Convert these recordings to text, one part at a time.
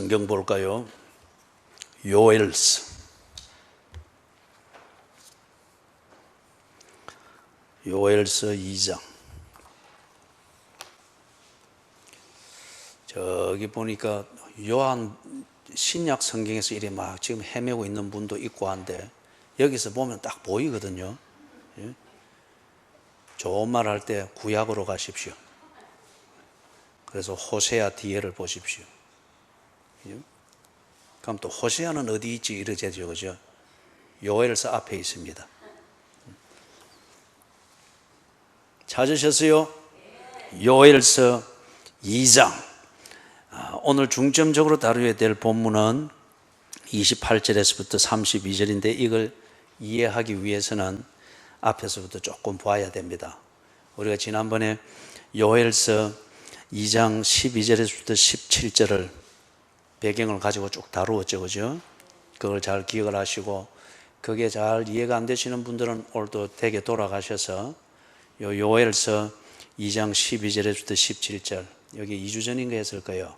성경 볼까요? 요엘서 2장. 저기 보니까 요한 신약 성경에서 이래 막 지금 헤매고 있는 분도 있고 한데 여기서 보면 딱 보이거든요. 예? 좋은 말 할 때 구약으로 가십시오. 그래서 호세아 뒤에를 보십시오. 예? 그럼 또 호세아는 어디 있지 이러죠, 그죠? 요엘서 앞에 있습니다. 찾으셨어요? 요엘서 2장. 오늘 중점적으로 다루어야 될 본문은 28절에서부터 32절인데 이걸 이해하기 위해서는 앞에서부터 조금 봐야 됩니다. 우리가 지난번에 요엘서 2장 12절에서부터 17절을 배경을 가지고 쭉 다루었죠, 그죠? 그걸 잘 기억을 하시고 그게 잘 이해가 안 되시는 분들은 오늘도 댁에 돌아가셔서 요엘서 2장 12절에서부터 17절 여기 2주 전인가 했을 거예요.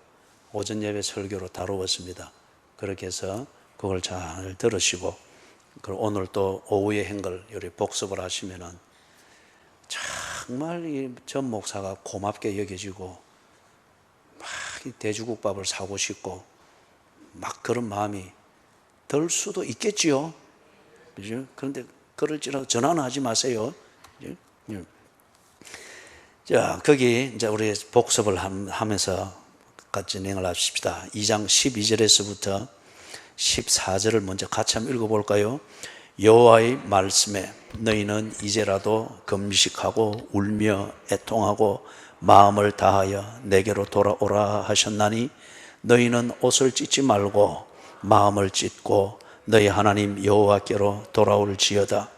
오전 예배 설교로 다루었습니다. 그렇게 해서 그걸 잘 들으시고 그리고 오늘 또 오후에 한 걸 요리 복습을 하시면은 정말 이 전 목사가 고맙게 여겨지고 막 돼지국밥을 사고 싶고 막 그런 마음이 들 수도 있겠지요. 그죠? 그런데 그럴지라도 전화는 하지 마세요. 자, 거기 이제 우리 복습을 하면서 같이 진행을 합시다. 2장 12절에서부터 14절을 먼저 같이 한번 읽어볼까요? 여호와의 말씀에 너희는 이제라도 금식하고 울며 애통하고 마음을 다하여 내게로 돌아오라 하셨나니 너희는 옷을 찢지 말고 마음을 찢고 너희 하나님 여호와께로 돌아올지어다.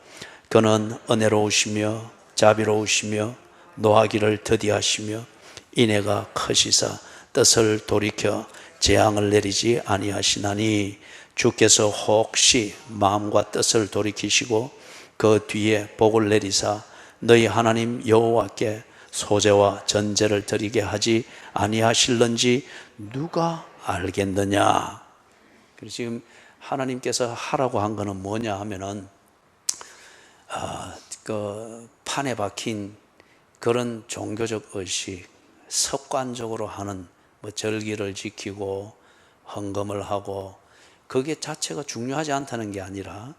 그는 은혜로우시며 자비로우시며 노하기를 더디하시며 인애가 크시사 뜻을 돌이켜 재앙을 내리지 아니하시나니 주께서 혹시 마음과 뜻을 돌이키시고 그 뒤에 복을 내리사 너희 하나님 여호와께 소제와 전제를 드리게 하지 아니하실런지 누가 알겠느냐. 그래서 지금 하나님께서 하라고 한 거는 뭐냐 하면은 그 판에 박힌 그런 종교적 의식, 습관적으로 하는 뭐 절기를 지키고 헌금을 하고 그게 자체가 중요하지 않다는 게 아니라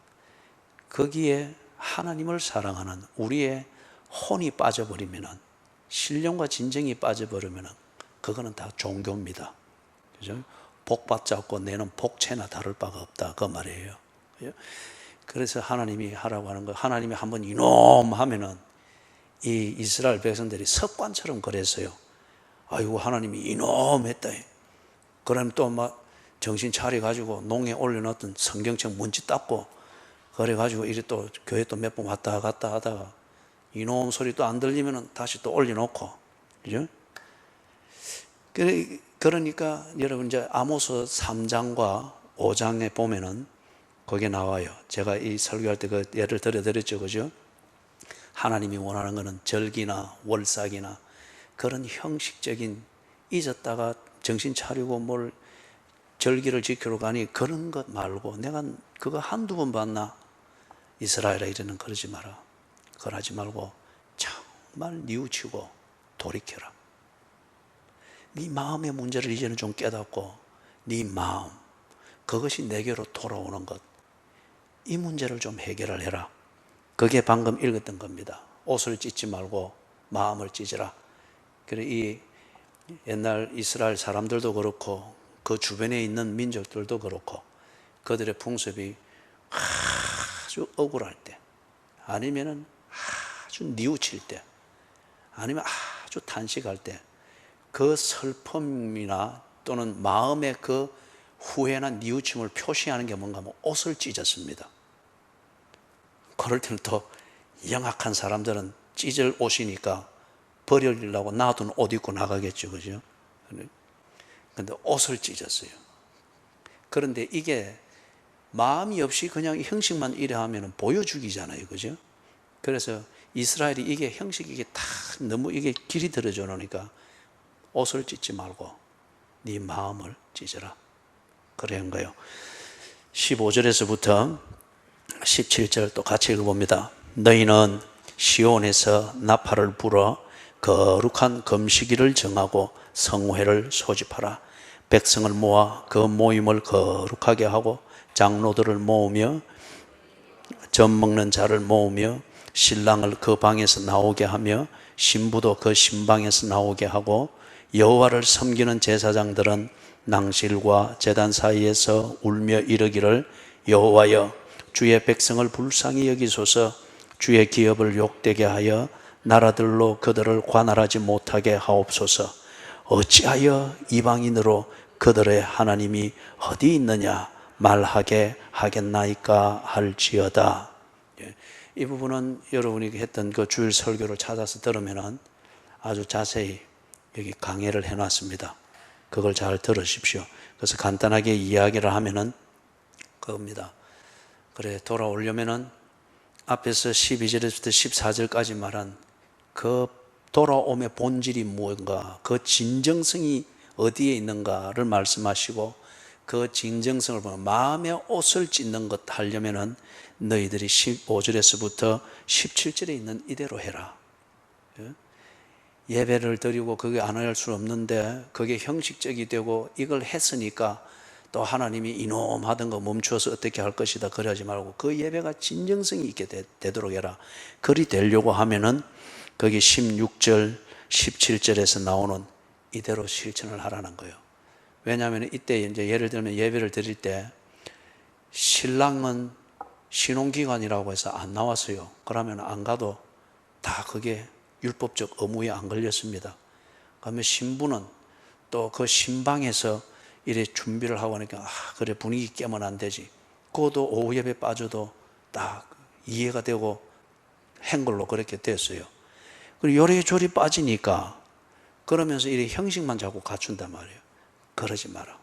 거기에 하나님을 사랑하는 우리의 혼이 빠져버리면은 신령과 진정이 빠져버리면은 그거는 다 종교입니다. 그죠? 복 받지 않고 내는 복채나 다를 바가 없다 그 말이에요. 그래서 하나님이 하라고 하는 거 하나님이 한번 이놈 하면은 이 이스라엘 백성들이 습관처럼 그랬어요. 아이고 하나님이 이놈 했다. 그럼 또 막 정신 차려가지고 농에 올려놨던 성경책 먼지 닦고 그래가지고 이리 또 교회 또 몇 번 왔다 갔다 하다가 이놈 소리 또 안 들리면은 다시 또 올려놓고 그죠? 그러니까 여러분 이제 아모스 3장과 5장에 보면은 거기에 나와요. 제가 이 설교할 때 그 예를 들어드렸죠, 그죠? 하나님이 원하는 것은 절기나 월삭이나 그런 형식적인 잊었다가 정신 차리고 뭘 절기를 지키러 가니 그런 것 말고 내가 그거 한두 번 봤나? 이스라엘아 이래는 그러지 마라. 그걸 하지 말고 정말 뉘우치고 돌이켜라. 네 마음의 문제를 이제는 좀 깨닫고 네 마음 그것이 내게로 돌아오는 것 이 문제를 좀 해결을 해라. 그게 방금 읽었던 겁니다. 옷을 찢지 말고 마음을 찢으라. 그래 이 옛날 이스라엘 사람들도 그렇고 그 주변에 있는 민족들도 그렇고 그들의 풍습이 아주 억울할 때 아니면은 아주 뉘우칠 때 아니면 아주 탄식할 때 그 슬픔이나 또는 마음의 그 후회나 뉘우침을 표시하는 게 뭔가 하면 옷을 찢었습니다. 그럴 때는 또 영악한 사람들은 찢을 옷이니까 버리려고 놔둔 옷 입고 나가겠죠, 그죠? 그런데 옷을 찢었어요. 그런데 이게 마음이 없이 그냥 형식만 이래 하면 보여주기잖아요, 그죠? 그래서 이스라엘이 이게 형식이 이게 다 너무 이게 길이 들어져 놓으니까 옷을 찢지 말고 네 마음을 찢어라. 그런 거예요. 15절에서부터 17절 또 같이 읽어봅니다. 너희는 시온에서 나팔을 불어 거룩한 금식일을 정하고 성회를 소집하라. 백성을 모아 그 모임을 거룩하게 하고 장로들을 모으며 젖 먹는 자를 모으며 신랑을 그 방에서 나오게 하며 신부도 그 신방에서 나오게 하고 여호와를 섬기는 제사장들은 낭실과 제단 사이에서 울며 이르기를 여호와여 주의 백성을 불쌍히 여기소서 주의 기업을 욕되게 하여 나라들로 그들을 관할하지 못하게 하옵소서. 어찌하여 이방인으로 그들의 하나님이 어디 있느냐 말하게 하겠나이까 할지어다. 이 부분은 여러분이 했던 그 주일 설교를 찾아서 들으면 아주 자세히 여기 강해를 해놨습니다. 그걸 잘 들으십시오. 그래서 간단하게 이야기를 하면은 그겁니다. 그래, 돌아오려면은 앞에서 12절에서부터 14절까지 말한 그 돌아옴의 본질이 무엇인가, 그 진정성이 어디에 있는가를 말씀하시고, 그 진정성을 보면 마음의 옷을 찢는 것 하려면은 너희들이 15절에서부터 17절에 있는 이대로 해라. 예배를 드리고 그게 안 할 수 없는데 그게 형식적이 되고 이걸 했으니까 또 하나님이 이놈 하던 거 멈추어서 어떻게 할 것이다 그러지 말고 그 예배가 진정성이 있게 되도록 해라. 그리 되려고 하면은 거기 16절 17절에서 나오는 이대로 실천을 하라는 거예요. 왜냐하면 이때 이제 예를 들면 예배를 드릴 때 신랑은 신혼기간이라고 해서 안 나왔어요. 그러면 안 가도 다 그게 율법적 의무에 안 걸렸습니다. 그러면 신부는 또 그 신방에서 이래 준비를 하고 하니까 그래 분위기 깨면 안 되지. 그것도 오후 예배 빠져도 딱 이해가 되고 한 걸로 그렇게 됐어요. 그리고 요리조리 빠지니까 그러면서 이래 형식만 자꾸 갖춘단 말이에요. 그러지 마라.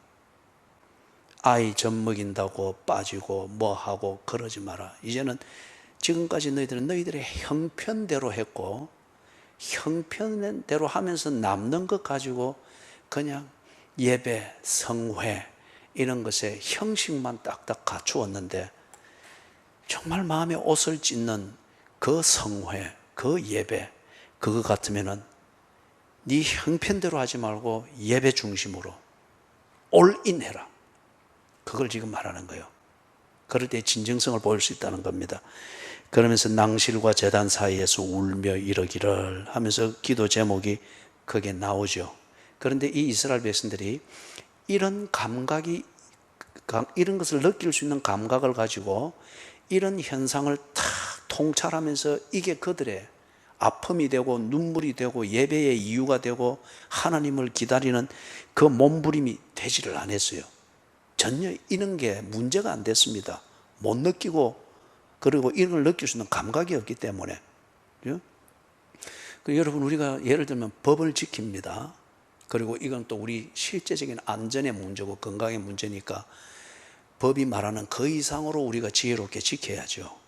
아이 젖 먹인다고 빠지고 뭐 하고 그러지 마라. 이제는 지금까지 너희들의 형편대로 했고 형편대로 하면서 남는 것 가지고 그냥 예배, 성회 이런 것에 형식만 딱딱 갖추었는데 정말 마음에 옷을 찢는 그 성회, 그 예배 그거 같으면은 네 형편대로 하지 말고 예배 중심으로 올인해라. 그걸 지금 말하는 거예요. 그럴 때 진정성을 보일 수 있다는 겁니다. 그러면서 낭실과 제단 사이에서 울며 이러기를 하면서 기도 제목이 그게 나오죠. 그런데 이 이스라엘 백성들이 이런 감각이, 이런 것을 느낄 수 있는 감각을 가지고 이런 현상을 탁 통찰하면서 이게 그들의 아픔이 되고 눈물이 되고 예배의 이유가 되고 하나님을 기다리는 그 몸부림이 되지를 않았어요. 전혀 이런 게 문제가 안 됐습니다. 못 느끼고 그리고 이런 걸 느낄 수 있는 감각이 없기 때문에. 여러분 우리가 예를 들면 법을 지킵니다. 그리고 이건 또 우리 실제적인 안전의 문제고 건강의 문제니까 법이 말하는 그 이상으로 우리가 지혜롭게 지켜야죠.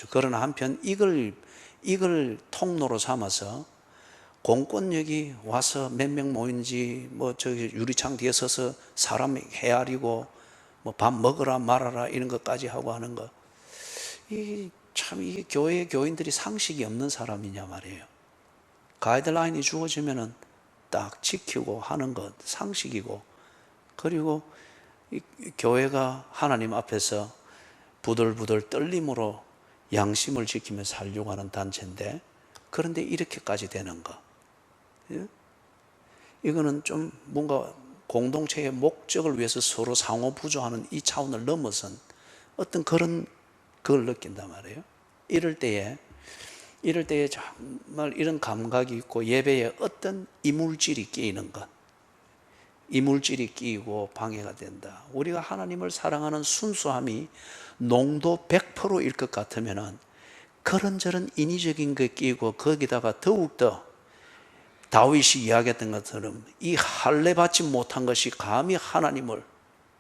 그러나 한편 이걸 통로로 삼아서 공권력이 와서 몇 명 모이는지 뭐 저기 유리창 뒤에 서서 사람 헤아리고 뭐 밥 먹으라 말아라 이런 것까지 하고 하는 거. 이게 교회 교인들이 상식이 없는 사람이냐 말이에요. 가이드라인이 주어지면은 딱 지키고 하는 것 상식이고, 그리고 이 교회가 하나님 앞에서 부들부들 떨림으로 양심을 지키며 살려고 하는 단체인데, 그런데 이렇게까지 되는 거, 이거는 좀 뭔가 공동체의 목적을 위해서 서로 상호 부조하는 이 차원을 넘어선 어떤 그걸 느낀단 말이에요. 이럴 때에 정말 이런 감각이 있고 예배에 어떤 이물질이 끼이는 것, 이물질이 끼이고 방해가 된다. 우리가 하나님을 사랑하는 순수함이 농도 100%일 것 같으면 그런저런 인위적인 게 끼이고 거기다가 더욱더 다윗이 이야기했던 것처럼 이 할례 받지 못한 것이 감히 하나님을,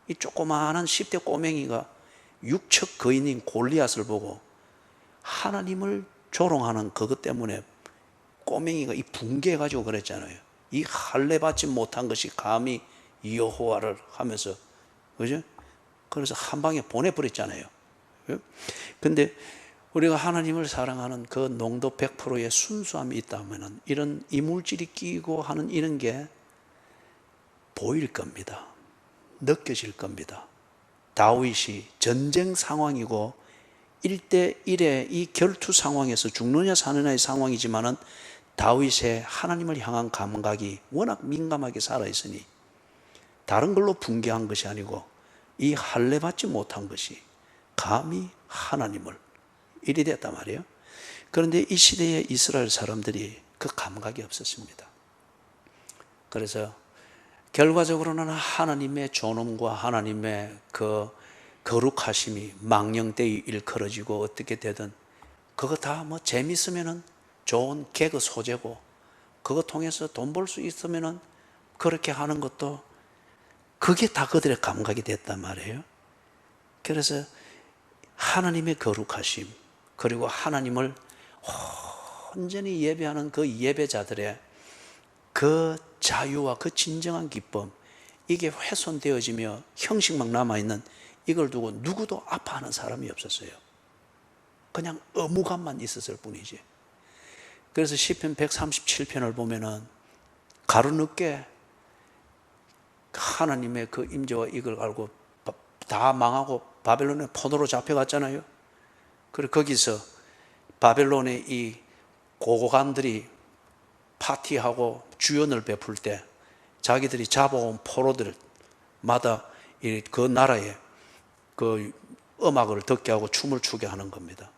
이 조그마한 10대 꼬맹이가 육척 거인인 골리앗을 보고 하나님을 조롱하는 그것 때문에 꼬맹이가 이 붕괴해가지고 그랬잖아요. 이 할례 받지 못한 것이 감히 여호와를 하면서 그죠? 그래서 한 방에 보내버렸잖아요. 근데 우리가 하나님을 사랑하는 그 농도 100%의 순수함이 있다면 이런 이물질이 끼고 하는 이런 게 보일 겁니다. 느껴질 겁니다. 다윗이 전쟁 상황이고 1대1의 이 결투 상황에서 죽느냐 사느냐의 상황이지만은 다윗의 하나님을 향한 감각이 워낙 민감하게 살아있으니 다른 걸로 붕괴한 것이 아니고 이 할례 받지 못한 것이 감히 하나님을 일이 됐단 말이에요. 그런데 이 시대의 이스라엘 사람들이 그 감각이 없었습니다. 그래서 결과적으로는 하나님의 존엄과 하나님의 그 거룩하심이 망령되이 일컬어지고 어떻게 되든 그거 다 뭐 재밌으면은 좋은 개그 소재고 그거 통해서 돈 벌 수 있으면은 그렇게 하는 것도 그게 다 그들의 감각이 됐단 말이에요. 그래서 하나님의 거룩하심 그리고 하나님을 온전히 예배하는 그 예배자들의 그 자유와 그 진정한 기쁨 이게 훼손되어지며 형식만 남아있는 이걸 두고 누구도 아파하는 사람이 없었어요. 그냥 의무감만 있었을 뿐이지. 그래서 시편 137편을 보면은 가로늦게 하나님의 그 임재와 이걸 알고 다 망하고 바벨론의 포로로 잡혀갔잖아요. 그리고 거기서 바벨론의 이 고고관들이 파티하고 주연을 베풀 때 자기들이 잡아온 포로들마다 그 나라에 그 음악을 듣게 하고 춤을 추게 하는 겁니다.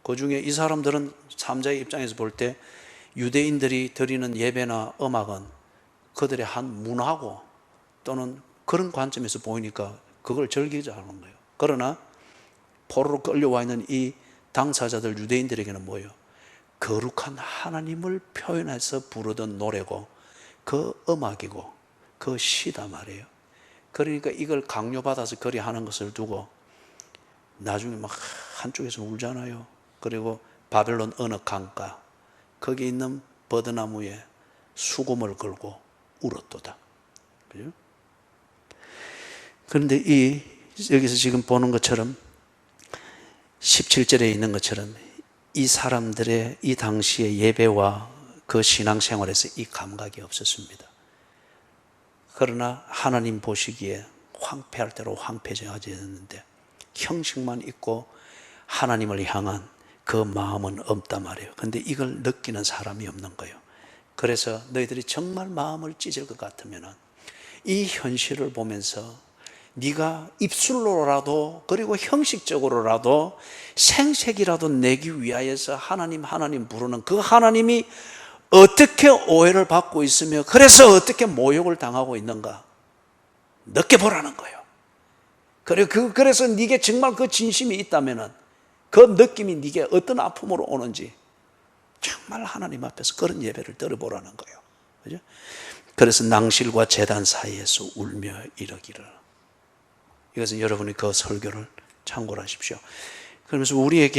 그 중에 이 사람들은 삼자의 입장에서 볼 때 유대인들이 드리는 예배나 음악은 그들의 한 문화고 또는 그런 관점에서 보이니까 그걸 즐기지 않는 거예요. 그러나 포로로 끌려와 있는 이 당사자들 유대인들에게는 뭐예요? 거룩한 하나님을 표현해서 부르던 노래고 그 음악이고 그 시다 말이에요. 그러니까 이걸 강요받아서 그리 하는 것을 두고 나중에 막 한쪽에서 울잖아요. 그리고 바벨론 어느 강가 거기 있는 버드나무에 수금을 걸고 울었도다. 그죠? 그런데 여기서 지금 보는 것처럼 17절에 있는 것처럼 이 사람들의 이 당시의 예배와 그 신앙생활에서 이 감각이 없었습니다. 그러나 하나님 보시기에 황폐할 대로 황폐해졌는데 형식만 있고 하나님을 향한 그 마음은 없단 말이에요. 근데 이걸 느끼는 사람이 없는 거예요. 그래서 너희들이 정말 마음을 찢을 것 같으면 이 현실을 보면서 네가 입술로라도 그리고 형식적으로라도 생색이라도 내기 위하여서 하나님 부르는 그 하나님이 어떻게 오해를 받고 있으며 그래서 어떻게 모욕을 당하고 있는가 느껴보라는 거예요. 그래서 네게 정말 그 진심이 있다면 그 느낌이 네게 어떤 아픔으로 오는지 정말 하나님 앞에서 그런 예배를 드려보라는 거예요. 그죠? 그래서 낭실과 제단 사이에서 울며 이러기를. 이것은 여러분이 그 설교를 참고를 하십시오. 그러면서 우리가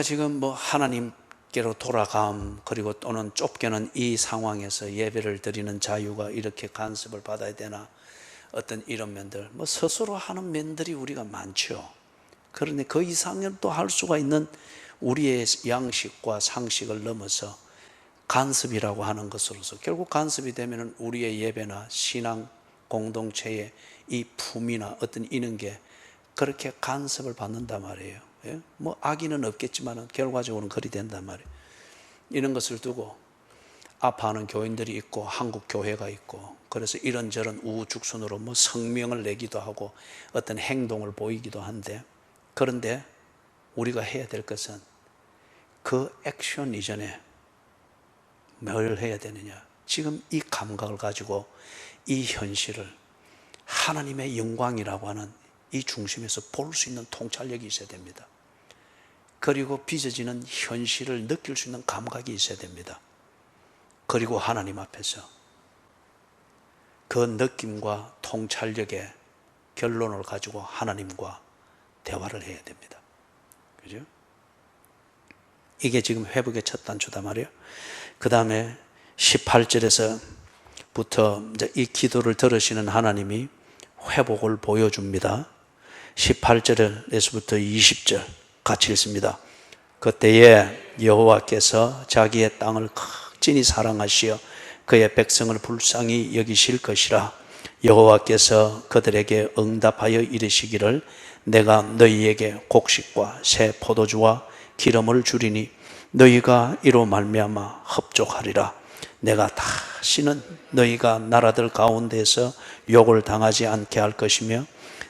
지금 뭐 하나님께로 돌아감 그리고 또는 좁게는 이 상황에서 예배를 드리는 자유가 이렇게 간섭을 받아야 되나 어떤 이런 면들 뭐 스스로 하는 면들이 우리가 많죠. 그런데 그 이상을 또 할 수가 있는 우리의 양식과 상식을 넘어서 간섭이라고 하는 것으로서 결국 간섭이 되면 우리의 예배나 신앙 공동체의 이 품이나 어떤 이런 게 그렇게 간섭을 받는단 말이에요. 예? 뭐 악의는 없겠지만 결과적으로는 그리 된단 말이에요. 이런 것을 두고 아파하는 교인들이 있고 한국 교회가 있고 그래서 이런저런 우후죽순으로 뭐 성명을 내기도 하고 어떤 행동을 보이기도 한데 그런데 우리가 해야 될 것은 그 액션 이전에 뭘 해야 되느냐? 지금 이 감각을 가지고 이 현실을 하나님의 영광이라고 하는 이 중심에서 볼 수 있는 통찰력이 있어야 됩니다. 그리고 빚어지는 현실을 느낄 수 있는 감각이 있어야 됩니다. 그리고 하나님 앞에서 그 느낌과 통찰력의 결론을 가지고 하나님과 대화를 해야 됩니다. 그죠? 이게 지금 회복의 첫 단추다 말이에요. 그 다음에 18절에서부터 이 기도를 들으시는 하나님이 회복을 보여줍니다. 18절에서부터 20절 같이 읽습니다. 그때에 여호와께서 자기의 땅을 극진히 사랑하시어 그의 백성을 불쌍히 여기실 것이라. 여호와께서 그들에게 응답하여 이르시기를 내가 너희에게 곡식과 새 포도주와 기름을 주리니 너희가 이로 말미암아 흡족하리라. 내가 다시는 너희가 나라들 가운데서 욕을 당하지 않게 할 것이며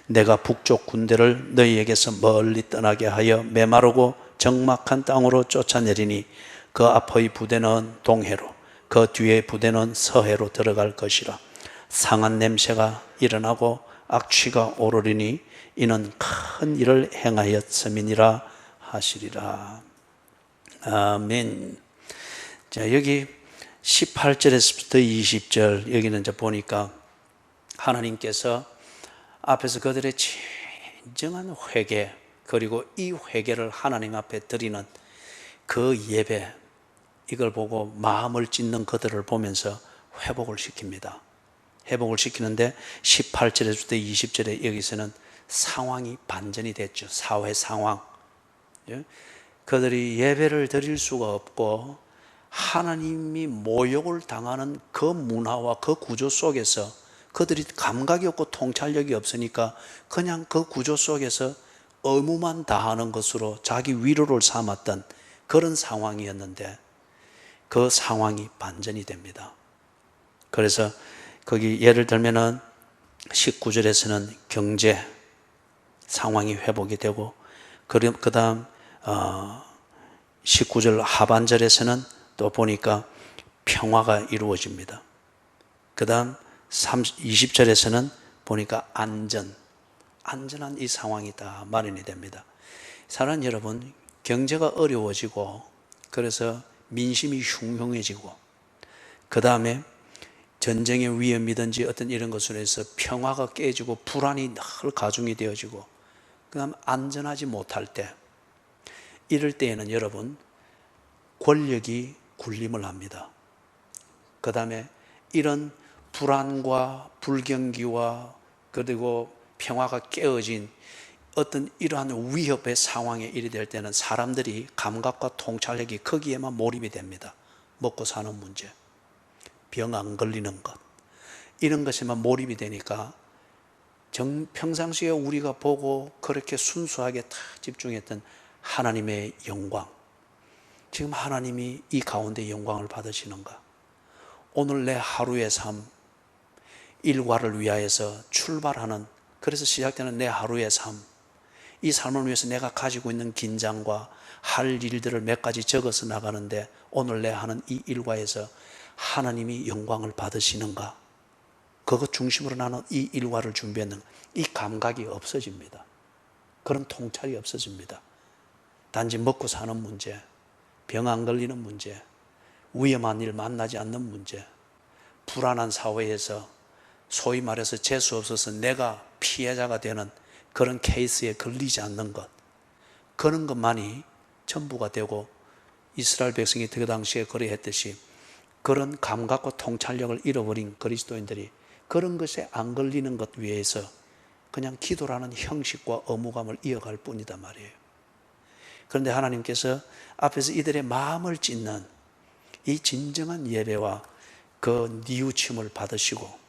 내가 북쪽 군대를 너희에게서 멀리 떠나게 하여 메마르고 적막한 땅으로 쫓아내리니 그 앞의 부대는 동해로 그 뒤의 부대는 서해로 들어갈 것이라. 상한 냄새가 일어나고 악취가 오르리니 이는 큰 일을 행하였음이니라 하시리라. 아멘. 자, 여기 18절에서부터 20절 여기는 이제 보니까 하나님께서 앞에서 그들의 진정한 회개, 그리고 이 회개를 하나님 앞에 드리는 그 예배, 이걸 보고 마음을 찢는 그들을 보면서 회복을 시킵니다. 회복을 시키는데 18절에서부터 20절에 여기서는 상황이 반전이 됐죠. 사회 상황. 그들이 예배를 드릴 수가 없고 하나님이 모욕을 당하는 그 문화와 그 구조 속에서 그들이 감각이 없고 통찰력이 없으니까 그냥 그 구조 속에서 의무만 다하는 것으로 자기 위로를 삼았던 그런 상황이었는데 그 상황이 반전이 됩니다. 그래서 거기 예를 들면은 19절에서는 경제 상황이 회복이 되고 그 다음 19절 하반절에서는 또 보니까 평화가 이루어집니다. 그 다음 20절에서는 보니까 안전한 이 상황이 다 마련이 됩니다. 사랑하는 여러분, 경제가 어려워지고 그래서 민심이 흉흉해지고 그 다음에 전쟁의 위험이든지 어떤 이런 것으로 해서 평화가 깨지고 불안이 늘 가중이 되어지고 그 다음 안전하지 못할 때, 이럴 때에는 여러분 권력이 군림을 합니다. 그 다음에 이런 불안과 불경기와 그리고 평화가 깨어진 어떤 이러한 위협의 상황에 이르게 될 때는 사람들이 감각과 통찰력이 거기에만 몰입이 됩니다. 먹고 사는 문제, 병 안 걸리는 것, 이런 것에만 몰입이 되니까 평상시에 우리가 보고 그렇게 순수하게 다 집중했던 하나님의 영광, 지금 하나님이 이 가운데 영광을 받으시는가? 오늘 내 하루의 삶, 일과를 위하여서 출발하는, 그래서 시작되는 내 하루의 삶, 이 삶을 위해서 내가 가지고 있는 긴장과 할 일들을 몇 가지 적어서 나가는데 오늘 내 하는 이 일과에서 하나님이 영광을 받으시는가? 그것 중심으로 나는 이 일과를 준비했는 이 감각이 없어집니다. 그런 통찰이 없어집니다. 단지 먹고 사는 문제, 병 안 걸리는 문제, 위험한 일 만나지 않는 문제, 불안한 사회에서 소위 말해서 재수 없어서 내가 피해자가 되는 그런 케이스에 걸리지 않는 것, 그런 것만이 전부가 되고 이스라엘 백성이 그 당시에 그러했듯이 그런 감각과 통찰력을 잃어버린 그리스도인들이 그런 것에 안 걸리는 것 위해서 그냥 기도라는 형식과 의무감을 이어갈 뿐이다 말이에요. 그런데 하나님께서 앞에서 이들의 마음을 찢는 이 진정한 예배와 그 뉘우침을 받으시고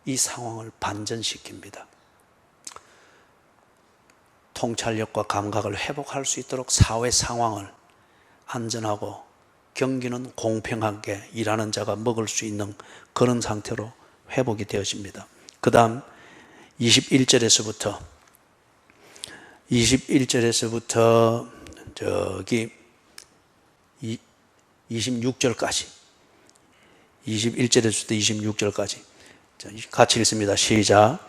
이 상황을 반전시킵니다. 통찰력과 감각을 회복할 수 있도록 사회 상황을 안전하고 경기는 공평하게 일하는 자가 먹을 수 있는 그런 상태로 회복이 되어집니다. 그 다음 21절에서부터 저기 26절까지 21절에서부터 26절까지 같이 읽습니다. 시작.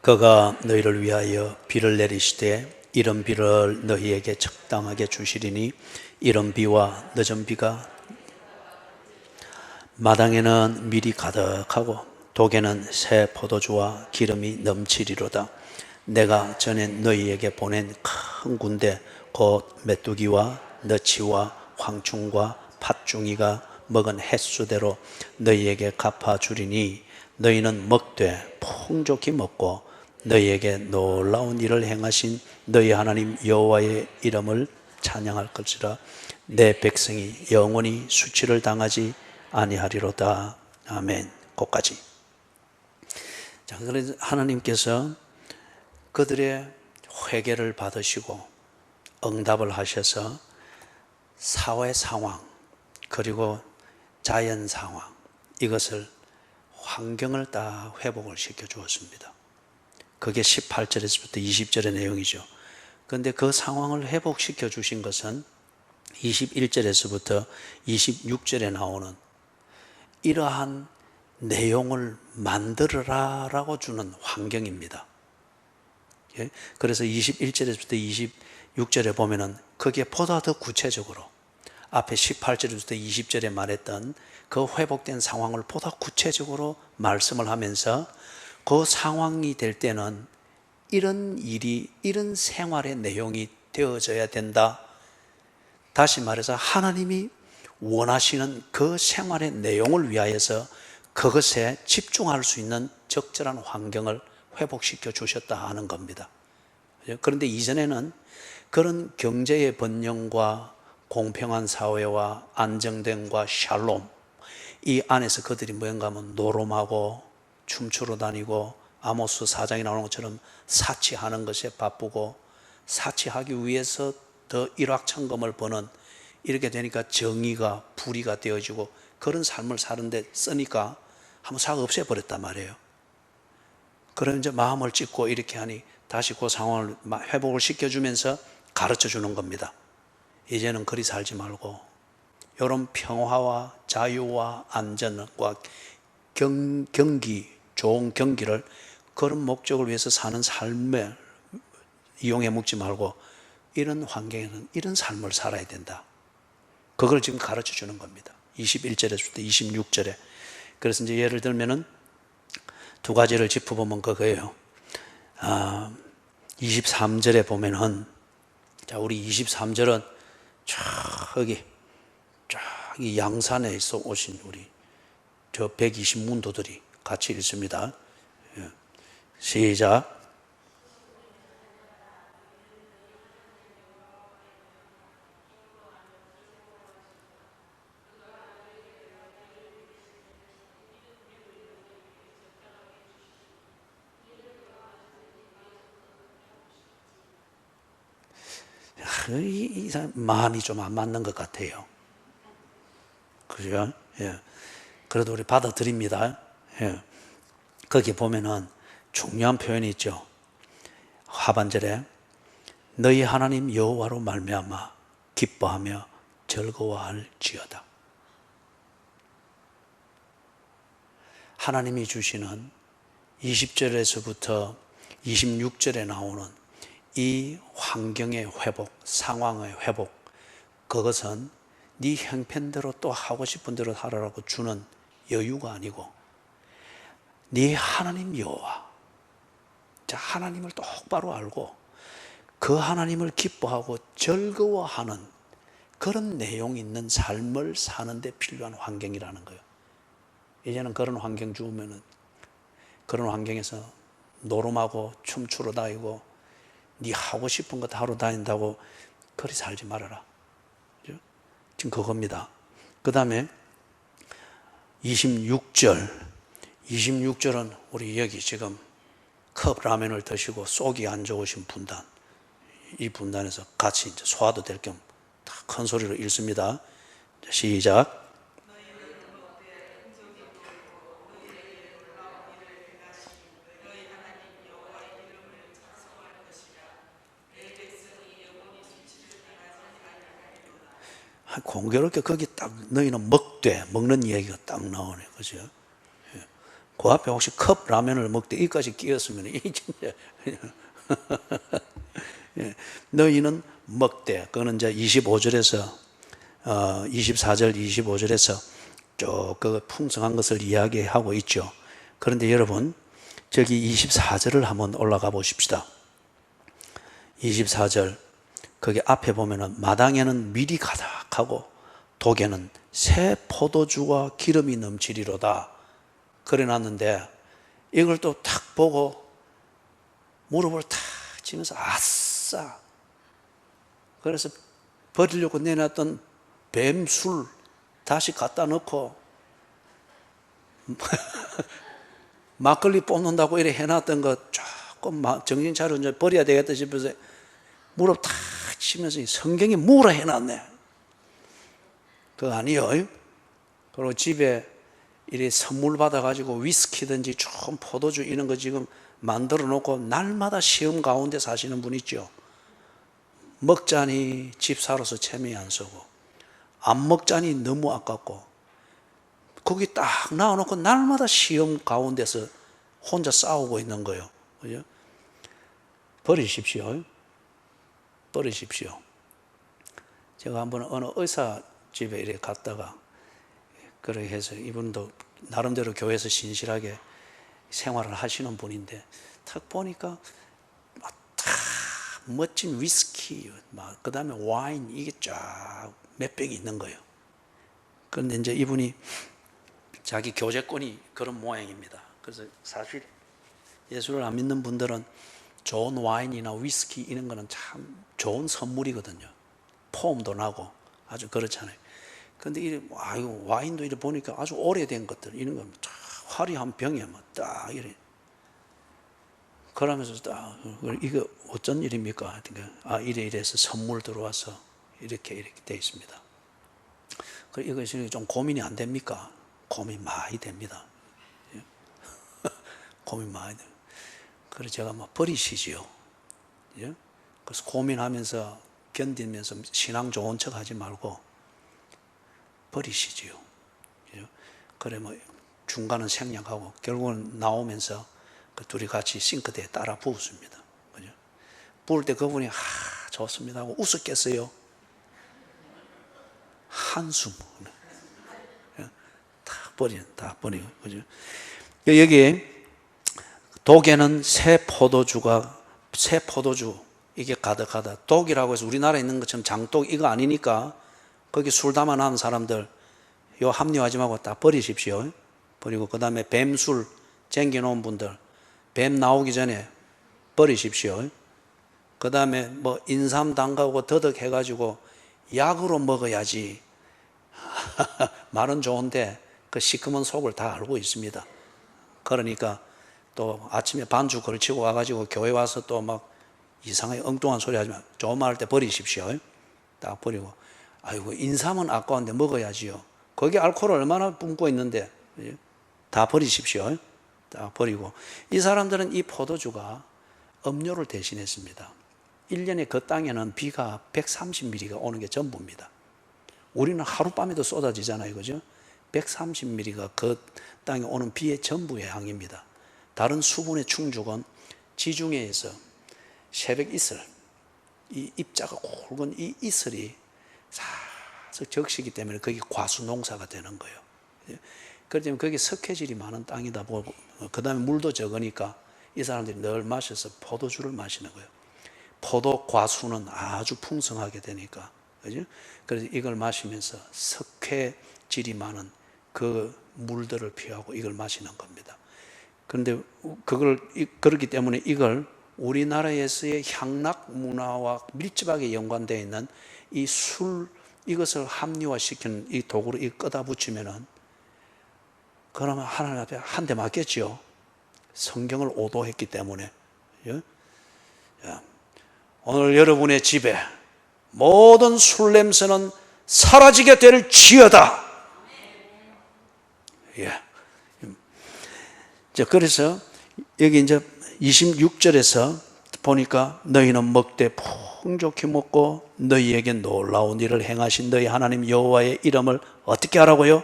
그가 너희를 위하여 비를 내리시되 이른 비를 너희에게 적당하게 주시리니 이른 비와 늦은 비가 마당에는 밀이 가득하고 독에는 새 포도주와 기름이 넘치리로다. 내가 전에 너희에게 보낸 큰 군대 곧 메뚜기와 너치와 황충과 팥중이가 먹은 횟수대로 너희에게 갚아주리니 너희는 먹되 풍족히 먹고 너희에게 놀라운 일을 행하신 너희 하나님 여호와의 이름을 찬양할 것이라. 내 백성이 영원히 수치를 당하지 아니하리로다. 아멘. 거기까지. 자, 그래서 하나님께서 그들의 회개를 받으시고 응답을 하셔서 사회 상황 그리고 자연 상황 이것을 환경을 다 회복을 시켜 주었습니다. 그게 18절에서부터 20절의 내용이죠. 그런데 그 상황을 회복시켜 주신 것은 21절에서부터 26절에 나오는 이러한 내용을 만들어라라고 주는 환경입니다. 예? 그래서 21절에서부터 26절에 보면은 그게 보다 더 구체적으로 앞에 18절에서부터 20절에 말했던 그 회복된 상황을 보다 구체적으로 말씀을 하면서 그 상황이 될 때는 이런 일이, 이런 생활의 내용이 되어져야 된다. 다시 말해서 하나님이 원하시는 그 생활의 내용을 위하여서 그것에 집중할 수 있는 적절한 환경을 회복시켜 주셨다 하는 겁니다. 그런데 이전에는 그런 경제의 번영과 공평한 사회와 안정됨과 샬롬 이 안에서 그들이 뭔가 하면 노름하고 춤추러 다니고 아모스 4장에 나오는 것처럼 사치하는 것에 바쁘고 사치하기 위해서 더 일확천금을 버는 이렇게 되니까 정의가 불의가 되어지고 그런 삶을 사는데 쓰니까 한번 싹 없애버렸단 말이에요. 그러면 이제 마음을 찢고 이렇게 하니 다시 그 상황을 회복을 시켜주면서 가르쳐 주는 겁니다. 이제는 그리 살지 말고 이런 평화와 자유와 안전과 경기, 좋은 경기를 그런 목적을 위해서 사는 삶에 이용해 먹지 말고 이런 환경에는 이런 삶을 살아야 된다. 그걸 지금 가르쳐 주는 겁니다. 21절에서부터 26절에. 그래서 이제 예를 들면은 두 가지를 짚어보면 그거예요. 23절에 보면은, 자, 우리 23절은 저기 양산에서 오신 우리 저 120문도들이 같이 읽습니다. 시작. 이 사람 마음이 좀 안 맞는 것 같아요. 그죠? 예. 그래도 우리 받아들입니다. 예. 거기 보면은 중요한 표현이 있죠. 하반절에 너희 하나님 여호와로 말미암아 기뻐하며 즐거워할지어다. 하나님이 주시는 20절에서부터 26절에 나오는 이 환경의 회복, 상황의 회복, 그것은 네 형편대로 또 하고 싶은 대로 하라고 주는 여유가 아니고 네 하나님 여호와, 자, 하나님을 똑바로 알고 그 하나님을 기뻐하고 즐거워하는 그런 내용이 있는 삶을 사는데 필요한 환경이라는 거예요. 이제는 그런 환경 주면은 그런 환경에서 노름하고 춤추러 다니고 네 하고 싶은 것 하러 다닌다고 그리 살지 말아라. 그죠? 지금 그겁니다. 그 다음에 26절은 우리 여기 지금 컵 라면을 드시고 속이 안 좋으신 분단, 이 분단에서 같이 이제 소화도 될 겸 큰 소리로 읽습니다. 시작. 공교롭게 거기 딱 너희는 먹는 이야기가 딱 나오네. 그죠? 그 앞에 혹시 컵 라면을 먹되 이까지 끼었으면 이 진짜 예. 너희는 먹되, 그거는 이제 24절에서 24절 25절에서 쭉 그 풍성한 것을 이야기하고 있죠. 그런데 여러분, 저기 24절을 한번 올라가 보십시다. 24절, 거기 앞에 보면은 마당에는 밀이 가득하고 독에는 새 포도주와 기름이 넘치리로다 그래 놨는데, 이걸 또 탁 보고 무릎을 탁 치면서 아싸, 그래서 버리려고 내놨던 뱀술 다시 갖다 넣고 막걸리 뽑는다고 이렇게 해놨던 거 조금 정신 차려 이제 버려야 되겠다 싶어서 무릎 탁 치면서 성경에 뭐라 해놨네. 그거 아니요. 그리고 집에 이래 선물 받아가지고 위스키든지 좀 포도주 이런 거 지금 만들어 놓고 날마다 시험 가운데 사시는 분 있죠. 먹자니 집 사로서 채미 안 쓰고, 안 먹자니 너무 아깝고, 거기 딱 나와놓고 날마다 시험 가운데서 혼자 싸우고 있는 거예요. 그죠? 버리십시오. 버리십시오. 제가 한번 어느 의사 집에 이렇게 갔다가, 그렇게 해서 이분도 나름대로 교회에서 신실하게 생활을 하시는 분인데, 딱 보니까 딱 멋진 위스키, 그 다음에 와인, 이게 쫙 몇 병이 있는 거예요. 그런데 이제 이분이 자기 교제권이 그런 모양입니다. 그래서 사실 예수를 안 믿는 분들은 좋은 와인이나 위스키 이런 거는 참 좋은 선물이거든요. 폼도 나고 아주 그렇잖아요. 근데 이 와인도 이래 보니까 아주 오래된 것들 이런 거 화려한 병에 딱 이래. 그러면서 딱 이거 어쩐 일입니까? 이래서 선물 들어와서 이렇게 돼 있습니다. 이것이 좀 고민이 안 됩니까? 고민 많이 됩니다. 고민 많이 돼요. 그래서 제가 버리시지요. 그래서 고민하면서 견디면서 신앙 좋은 척 하지 말고 버리시지요. 그래 중간은 생략하고 결국은 나오면서 그 둘이 같이 싱크대에 따라 부었습니다. 부을 때 그분이 좋습니다 하고 웃었겠어요? 한숨. 다 버리고. 그죠? 여기 독에는 새 포도주 이게 가득하다. 독이라고 해서 우리나라에 있는 것처럼 장독 이거 아니니까 거기 술 담아 놓은 사람들 요 합류하지 말고 다 버리십시오. 버리고 그 다음에 뱀술 쟁겨 놓은 분들 뱀 나오기 전에 버리십시오. 그 다음에 인삼 담가고 더덕 해가지고 약으로 먹어야지. 말은 좋은데 그 시커먼 속을 다 알고 있습니다. 그러니까 또 아침에 반주 걸치고 와가지고 교회 와서 또 이상하게 엉뚱한 소리 하지 마. 좋은 말 할 때 버리십시오. 딱 버리고, 아이고 인삼은 아까운데 먹어야지요. 거기 알코올 얼마나 뿜고 있는데 다 버리십시오. 딱 버리고. 이 사람들은 이 포도주가 음료를 대신했습니다. 1년에 그 땅에는 비가 130mm가 오는 게 전부입니다. 우리는 하룻밤에도 쏟아지잖아요. 그죠? 130mm가 그 땅에 오는 비의 전부의 양입니다. 다른 수분의 충족은 지중해에서 새벽 이슬, 이 입자가 굵은 이 이슬이 싹 적시기 때문에 거기 과수 농사가 되는 거예요. 그렇기 때문에 거기 석회질이 많은 땅이다 보고, 그 다음에 물도 적으니까 이 사람들이 늘 마셔서 포도주를 마시는 거예요. 포도 과수는 아주 풍성하게 되니까. 그죠? 그래서 이걸 마시면서 석회질이 많은 그 물들을 피하고 이걸 마시는 겁니다. 그런데 그렇기 때문에 이걸 우리나라에서의 향락 문화와 밀접하게 연관되어 있는 이 술, 이것을 합리화시키는 이 도구로 꺼다 붙이면은, 그러면 하나님 앞에 한 대 맞겠죠. 성경을 오도했기 때문에. 오늘 여러분의 집에 모든 술 냄새는 사라지게 될지어다. 그래서 여기 이제 26절에서 보니까 너희는 먹되 풍족히 먹고 너희에게 놀라운 일을 행하신 너희 하나님 여호와의 이름을 어떻게 하라고요?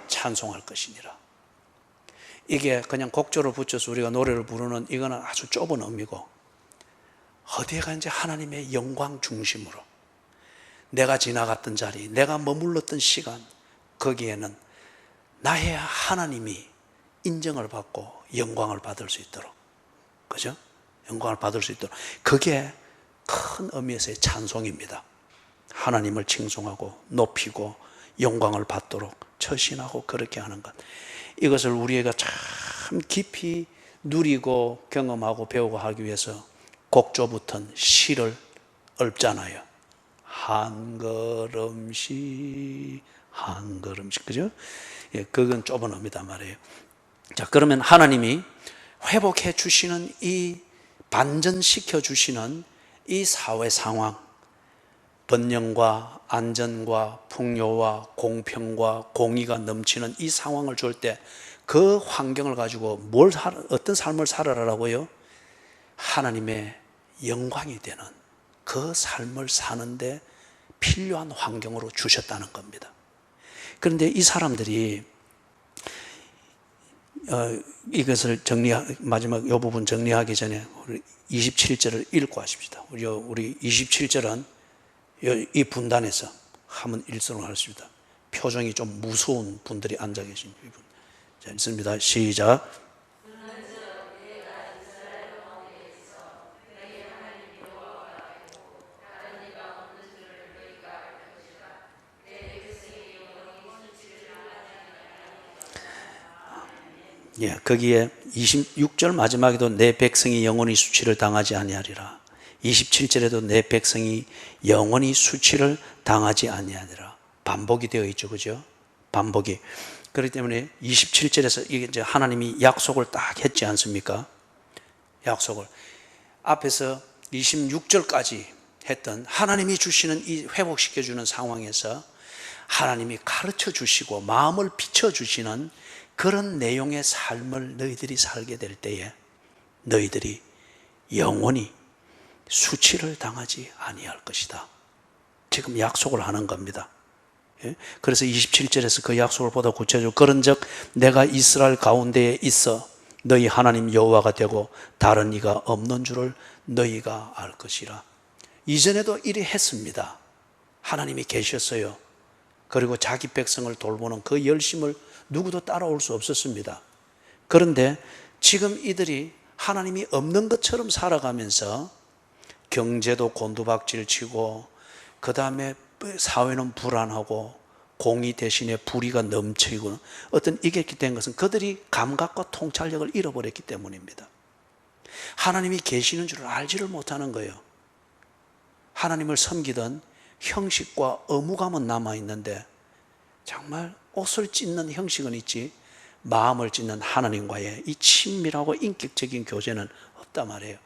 찬송할 것이니라. 이게 그냥 곡조를 붙여서 우리가 노래를 부르는 이거는 아주 좁은 의미고, 어디에 가는지 하나님의 영광 중심으로 내가 지나갔던 자리, 내가 머물렀던 시간, 거기에는 나의 하나님이 인정을 받고 영광을 받을 수 있도록, 그죠? 영광을 받을 수 있도록. 그게 큰 의미에서의 찬송입니다. 하나님을 칭송하고 높이고 영광을 받도록 처신하고 그렇게 하는 것. 이것을 우리가 참 깊이 누리고 경험하고 배우고 하기 위해서 곡조부터는 시를 읊잖아요. 한 걸음씩 한 걸음씩, 그죠? 예, 그건 좁은 의미다 말이에요. 자, 그러면 하나님이 회복해 주시는 이 반전시켜 주시는 이 사회 상황, 번영과 안전과 풍요와 공평과 공의가 넘치는 이 상황을 줄 때 그 환경을 가지고 어떤 삶을 살아라라고요? 하나님의 영광이 되는 그 삶을 사는데 필요한 환경으로 주셨다는 겁니다. 그런데 이 사람들이 이것을 마지막 이 부분 정리하기 전에 우리 27절을 읽고 하십시다. 우리 27절은 이 분단에서 한번 일성을 하십니다. 표정이 좀 무서운 분들이 앉아 계신 분. 자, 읽습니다. 시작. 예, 거기에 26절 마지막에도 내 백성이 영원히 수치를 당하지 아니하리라. 27절에도 내 백성이 영원히 수치를 당하지 아니하리라. 반복이 되어 있죠, 그죠? 반복이. 그렇기 때문에 27절에서 이게 이제 하나님이 약속을 딱 했지 않습니까? 약속을. 앞에서 26절까지 했던 하나님이 주시는 이 회복시켜주는 상황에서 하나님이 가르쳐 주시고 마음을 비춰 주시는 그런 내용의 삶을 너희들이 살게 될 때에 너희들이 영원히 수치를 당하지 아니할 것이다. 지금 약속을 하는 겁니다. 그래서 27절에서 그 약속을 보다 구체적으로 그런즉 내가 이스라엘 가운데에 있어 너희 하나님 여호와가 되고 다른 이가 없는 줄을 너희가 알 것이라. 이전에도 이리 했습니다. 하나님이 계셨어요. 그리고 자기 백성을 돌보는 그 열심을 누구도 따라올 수 없었습니다. 그런데 지금 이들이 하나님이 없는 것처럼 살아가면서 경제도 곤두박질 치고 그 다음에 사회는 불안하고 공의 대신에 불의가 넘치고 어떤 이게 된 것은 그들이 감각과 통찰력을 잃어버렸기 때문입니다. 하나님이 계시는 줄을 알지를 못하는 거예요. 하나님을 섬기던 형식과 의무감은 남아있는데 정말 옷을 찢는 형식은 있지 마음을 찢는 하나님과의 이 친밀하고 인격적인 교제는 없단 말이에요.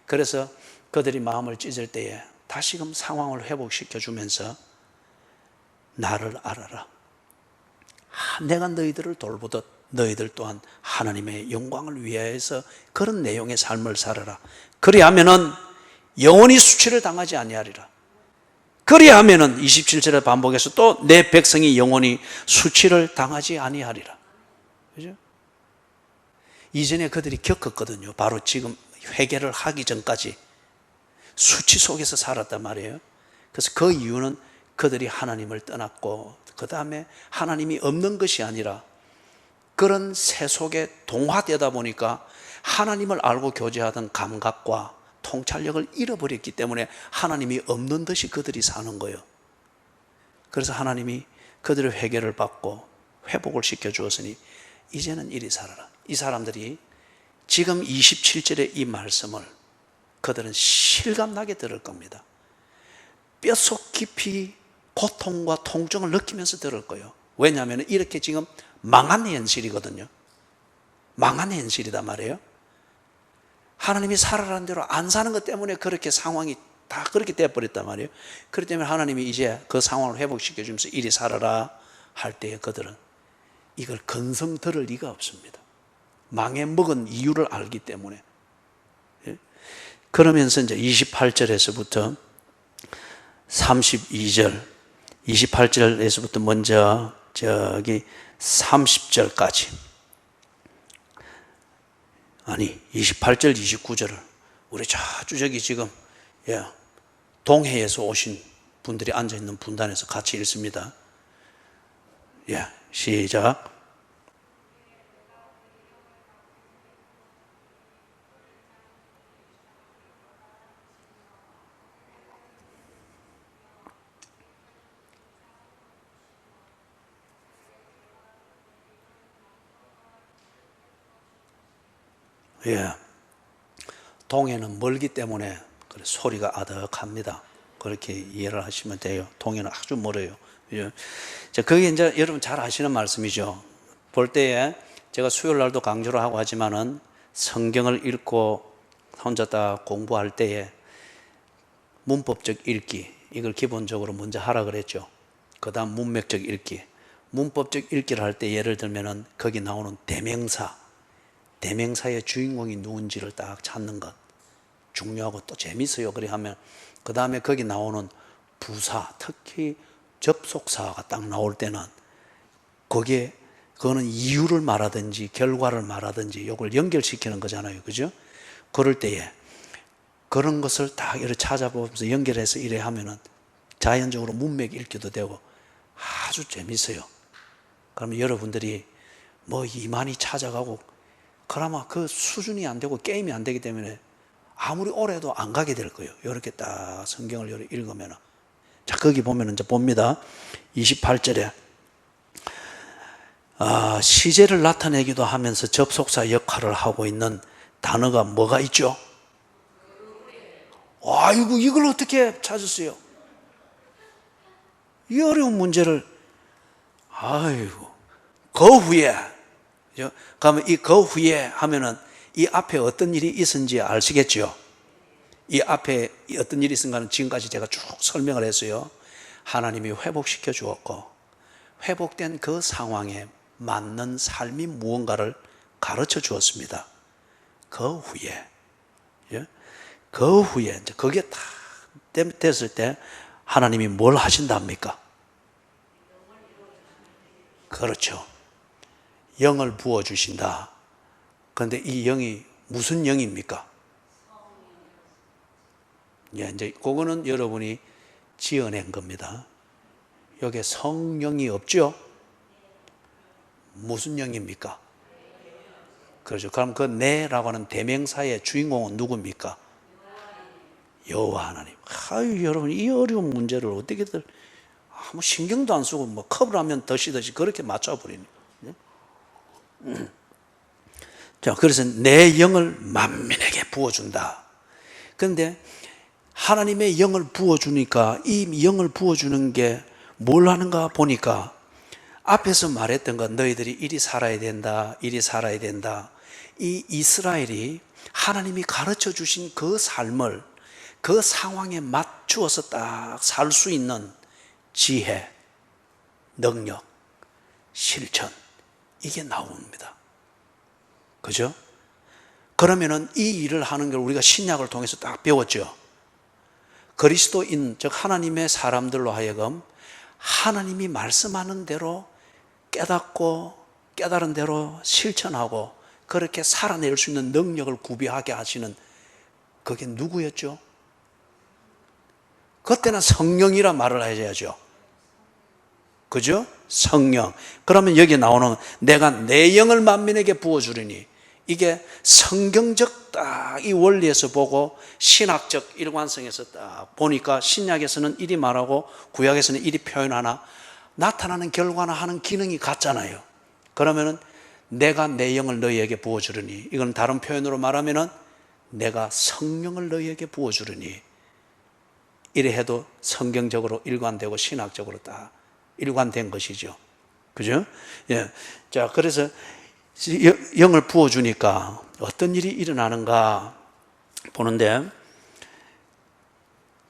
그래서 그들이 마음을 찢을 때에 다시금 상황을 회복시켜 주면서 나를 알아라. 내가 너희들을 돌보듯 너희들 또한 하나님의 영광을 위하여서 그런 내용의 삶을 살아라. 그리하면은 영원히 수치를 당하지 아니하리라. 그리하면은 27절에 반복해서 또 내 백성이 영원히 수치를 당하지 아니하리라. 그죠? 이전에 그들이 겪었거든요. 바로 지금 회개를 하기 전까지 수치 속에서 살았단 말이에요. 그래서 그 이유는 그들이 하나님을 떠났고 그 다음에 하나님이 없는 것이 아니라 그런 새 속에 동화되다 보니까 하나님을 알고 교제하던 감각과 통찰력을 잃어버렸기 때문에 하나님이 없는 듯이 그들이 사는 거예요. 그래서 하나님이 그들의 회개를 받고 회복을 시켜주었으니 이제는 이리 살아라. 이 사람들이 지금 27절의 이 말씀을 그들은 실감나게 들을 겁니다. 뼛속 깊이 고통과 통증을 느끼면서 들을 거예요. 왜냐하면 이렇게 지금 망한 현실이거든요. 망한 현실이단 말이에요. 하나님이 살아라는 대로 안 사는 것 때문에 그렇게 상황이 다 그렇게 되어버렸단 말이에요. 그렇기 때문에 하나님이 이제 그 상황을 회복시켜 주면서 이리 살아라 할 때에 그들은 이걸 건성 들을 리가 없습니다. 망해 먹은 이유를 알기 때문에. 그러면서 이제 28절에서부터 32절, 28절에서부터 먼저 저기 30절까지, 아니 28절, 29절을 우리 저기 지금 예, 동해에서 오신 분들이 앉아있는 분단에서 같이 읽습니다. 예, 시작. 예, 동해는 멀기 때문에 소리가 아득합니다. 그렇게 이해를 하시면 돼요. 동해는 아주 멀어요. 예. 자, 그게 이제 여러분 잘 아시는 말씀이죠. 볼 때에 제가 수요일 날도 강조를 하고 하지만은 성경을 읽고 혼자 딱 공부할 때에 문법적 읽기, 이걸 기본적으로 먼저 하라 그랬죠. 그 다음 문맥적 읽기. 문법적 읽기를 할 때 예를 들면은 거기 나오는 대명사의 주인공이 누군지를 딱 찾는 것 중요하고 또 재밌어요. 그래 하면 그 다음에 거기 나오는 부사, 특히 접속사가 딱 나올 때는 그거는 이유를 말하든지 결과를 말하든지 이걸 연결시키는 거잖아요. 그죠? 그럴 때에 그런 것을 딱 이렇게 찾아보면서 연결해서 이래 하면은 자연적으로 문맥 읽기도 되고 아주 재밌어요. 그러면 여러분들이 뭐 이만희 찾아가고 그나마 그 수준이 안 되고 게임이 안 되기 때문에 아무리 오래 해도 안 가게 될 거예요. 이렇게 딱 성경을 이렇게 읽으면. 자, 거기 보면 이제 봅니다. 28절에 시제를 나타내기도 하면서 접속사 역할을 하고 있는 단어가 뭐가 있죠? 아이고, 이걸 어떻게 찾았어요? 이 어려운 문제를, 아이고, 그 후에, 그러면 이 그 후에 하면은 이 앞에 어떤 일이 있었는지 아시겠죠? 이 앞에 어떤 일이 있었는가는 지금까지 제가 쭉 설명을 했어요. 하나님이 회복시켜 주었고, 회복된 그 상황에 맞는 삶이 무언가를 가르쳐 주었습니다. 그 후에, 그 후에, 이제 그게 다 됐을 때 하나님이 뭘 하신답니까? 그렇죠. 영을 부어주신다. 그런데 이 영이 무슨 영입니까? 예, 이제 그거는 여러분이 지어낸 겁니다. 여기에 성령이 없죠? 무슨 영입니까? 그렇죠. 그럼 그 내라고 하는 대명사의 주인공은 누굽니까? 여호와 하나님. 아유, 여러분, 이 어려운 문제를 어떻게들 아무 신경도 안 쓰고 뭐 컵을 하면 덧시듯이 그렇게 맞춰버리네. 자, 그래서 내 영을 만민에게 부어준다. 그런데 하나님의 영을 부어주니까 이 영을 부어주는 게 뭘 하는가 보니까 앞에서 말했던 것, 너희들이 이리 살아야 된다, 이리 살아야 된다. 이 이스라엘이 하나님이 가르쳐 주신 그 삶을 그 상황에 맞추어서 딱 살 수 있는 지혜, 능력, 실천, 이게 나옵니다. 그죠? 그러면은 이 일을 하는 걸 우리가 신약을 통해서 딱 배웠죠. 그리스도인, 즉 하나님의 사람들로 하여금 하나님이 말씀하는 대로 깨닫고 깨달은 대로 실천하고 그렇게 살아낼 수 있는 능력을 구비하게 하시는, 그게 누구였죠? 그때는 성령이라 말을 해야죠. 그죠? 성령. 그러면 여기 나오는 내가 내 영을 만민에게 부어주리니, 이게 성경적 딱 이 원리에서 보고 신학적 일관성에서 딱 보니까 신약에서는 이리 말하고 구약에서는 이리 표현하나 나타나는 결과나 하는 기능이 같잖아요. 그러면은 내가 내 영을 너희에게 부어주리니, 이건 다른 표현으로 말하면은 내가 성령을 너희에게 부어주리니, 이래 해도 성경적으로 일관되고 신학적으로 딱 일관된 것이죠. 그죠? 예. 자, 그래서 영을 부어주니까 어떤 일이 일어나는가 보는데,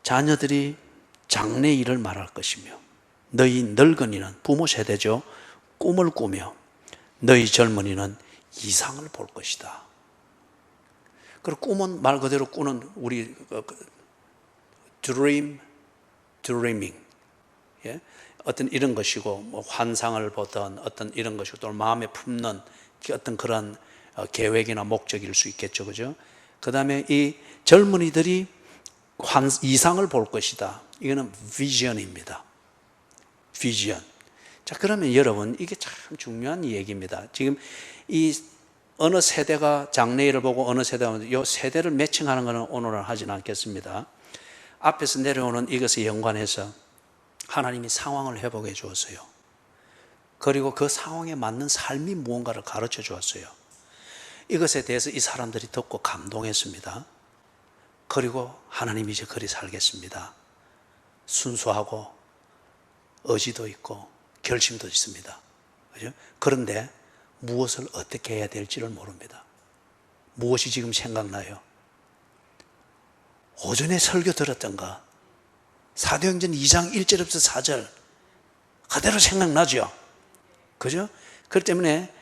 자녀들이 장래 일을 말할 것이며, 너희 늙은이는, 부모 세대죠, 꿈을 꾸며, 너희 젊은이는 이상을 볼 것이다. 그리고 꿈은 말 그대로 꾸는 우리 dreaming, 예? 어떤 이런 것이고, 뭐 환상을 보던 어떤 이런 것이고, 또 마음에 품는 어떤 그런 계획이나 목적일 수 있겠죠, 그죠? 그 다음에 이 젊은이들이 이상을 볼 것이다. 이거는 비전입니다. 비전. 자, 그러면 여러분, 이게 참 중요한 얘기입니다. 지금 이 어느 세대가 장래일을 보고 어느 세대가 이 세대를 매칭하는 것은 오늘은 하지는 않겠습니다. 앞에서 내려오는 이것에 연관해서 하나님이 상황을 회복해 주었어요. 그리고 그 상황에 맞는 삶이 무언가를 가르쳐 주었어요. 이것에 대해서 이 사람들이 듣고 감동했습니다. 그리고 하나님 이제 그리 살겠습니다. 순수하고 의지도 있고 결심도 있습니다. 그죠? 그런데 무엇을 어떻게 해야 될지를 모릅니다. 무엇이 지금 생각나요? 오전에 설교 들었던가? 사도행전 2장 1절부터 4절 그대로 생각나죠? 그죠? 그렇기 때문에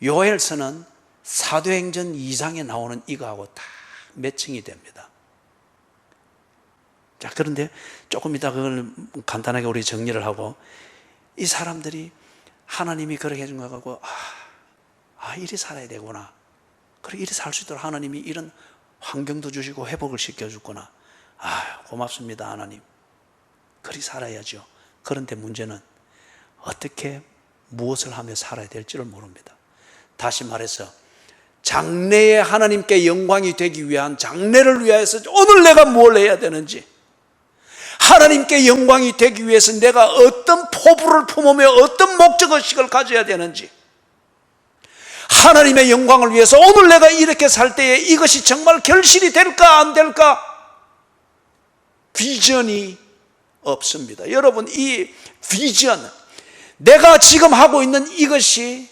요엘서는 사도행전 2장에 나오는 이거하고 다 매칭이 됩니다. 자, 그런데 조금 이따 그걸 간단하게 우리 정리를 하고, 이 사람들이 하나님이 그렇게 해준 거 갖고 이리 살아야 되구나, 그리고 이리 살 수 있도록 하나님이 이런 환경도 주시고 회복을 시켜주구나, 고맙습니다 하나님, 그리 살아야죠. 그런데 문제는 어떻게 무엇을 하며 살아야 될지를 모릅니다. 다시 말해서 장래에 하나님께 영광이 되기 위한, 장래를 위하여서 오늘 내가 뭘 해야 되는지, 하나님께 영광이 되기 위해서 내가 어떤 포부를 품으며 어떤 목적의식을 가져야 되는지, 하나님의 영광을 위해서 오늘 내가 이렇게 살 때에 이것이 정말 결실이 될까 안 될까, 비전이 없습니다. 여러분, 이 비전, 내가 지금 하고 있는 이것이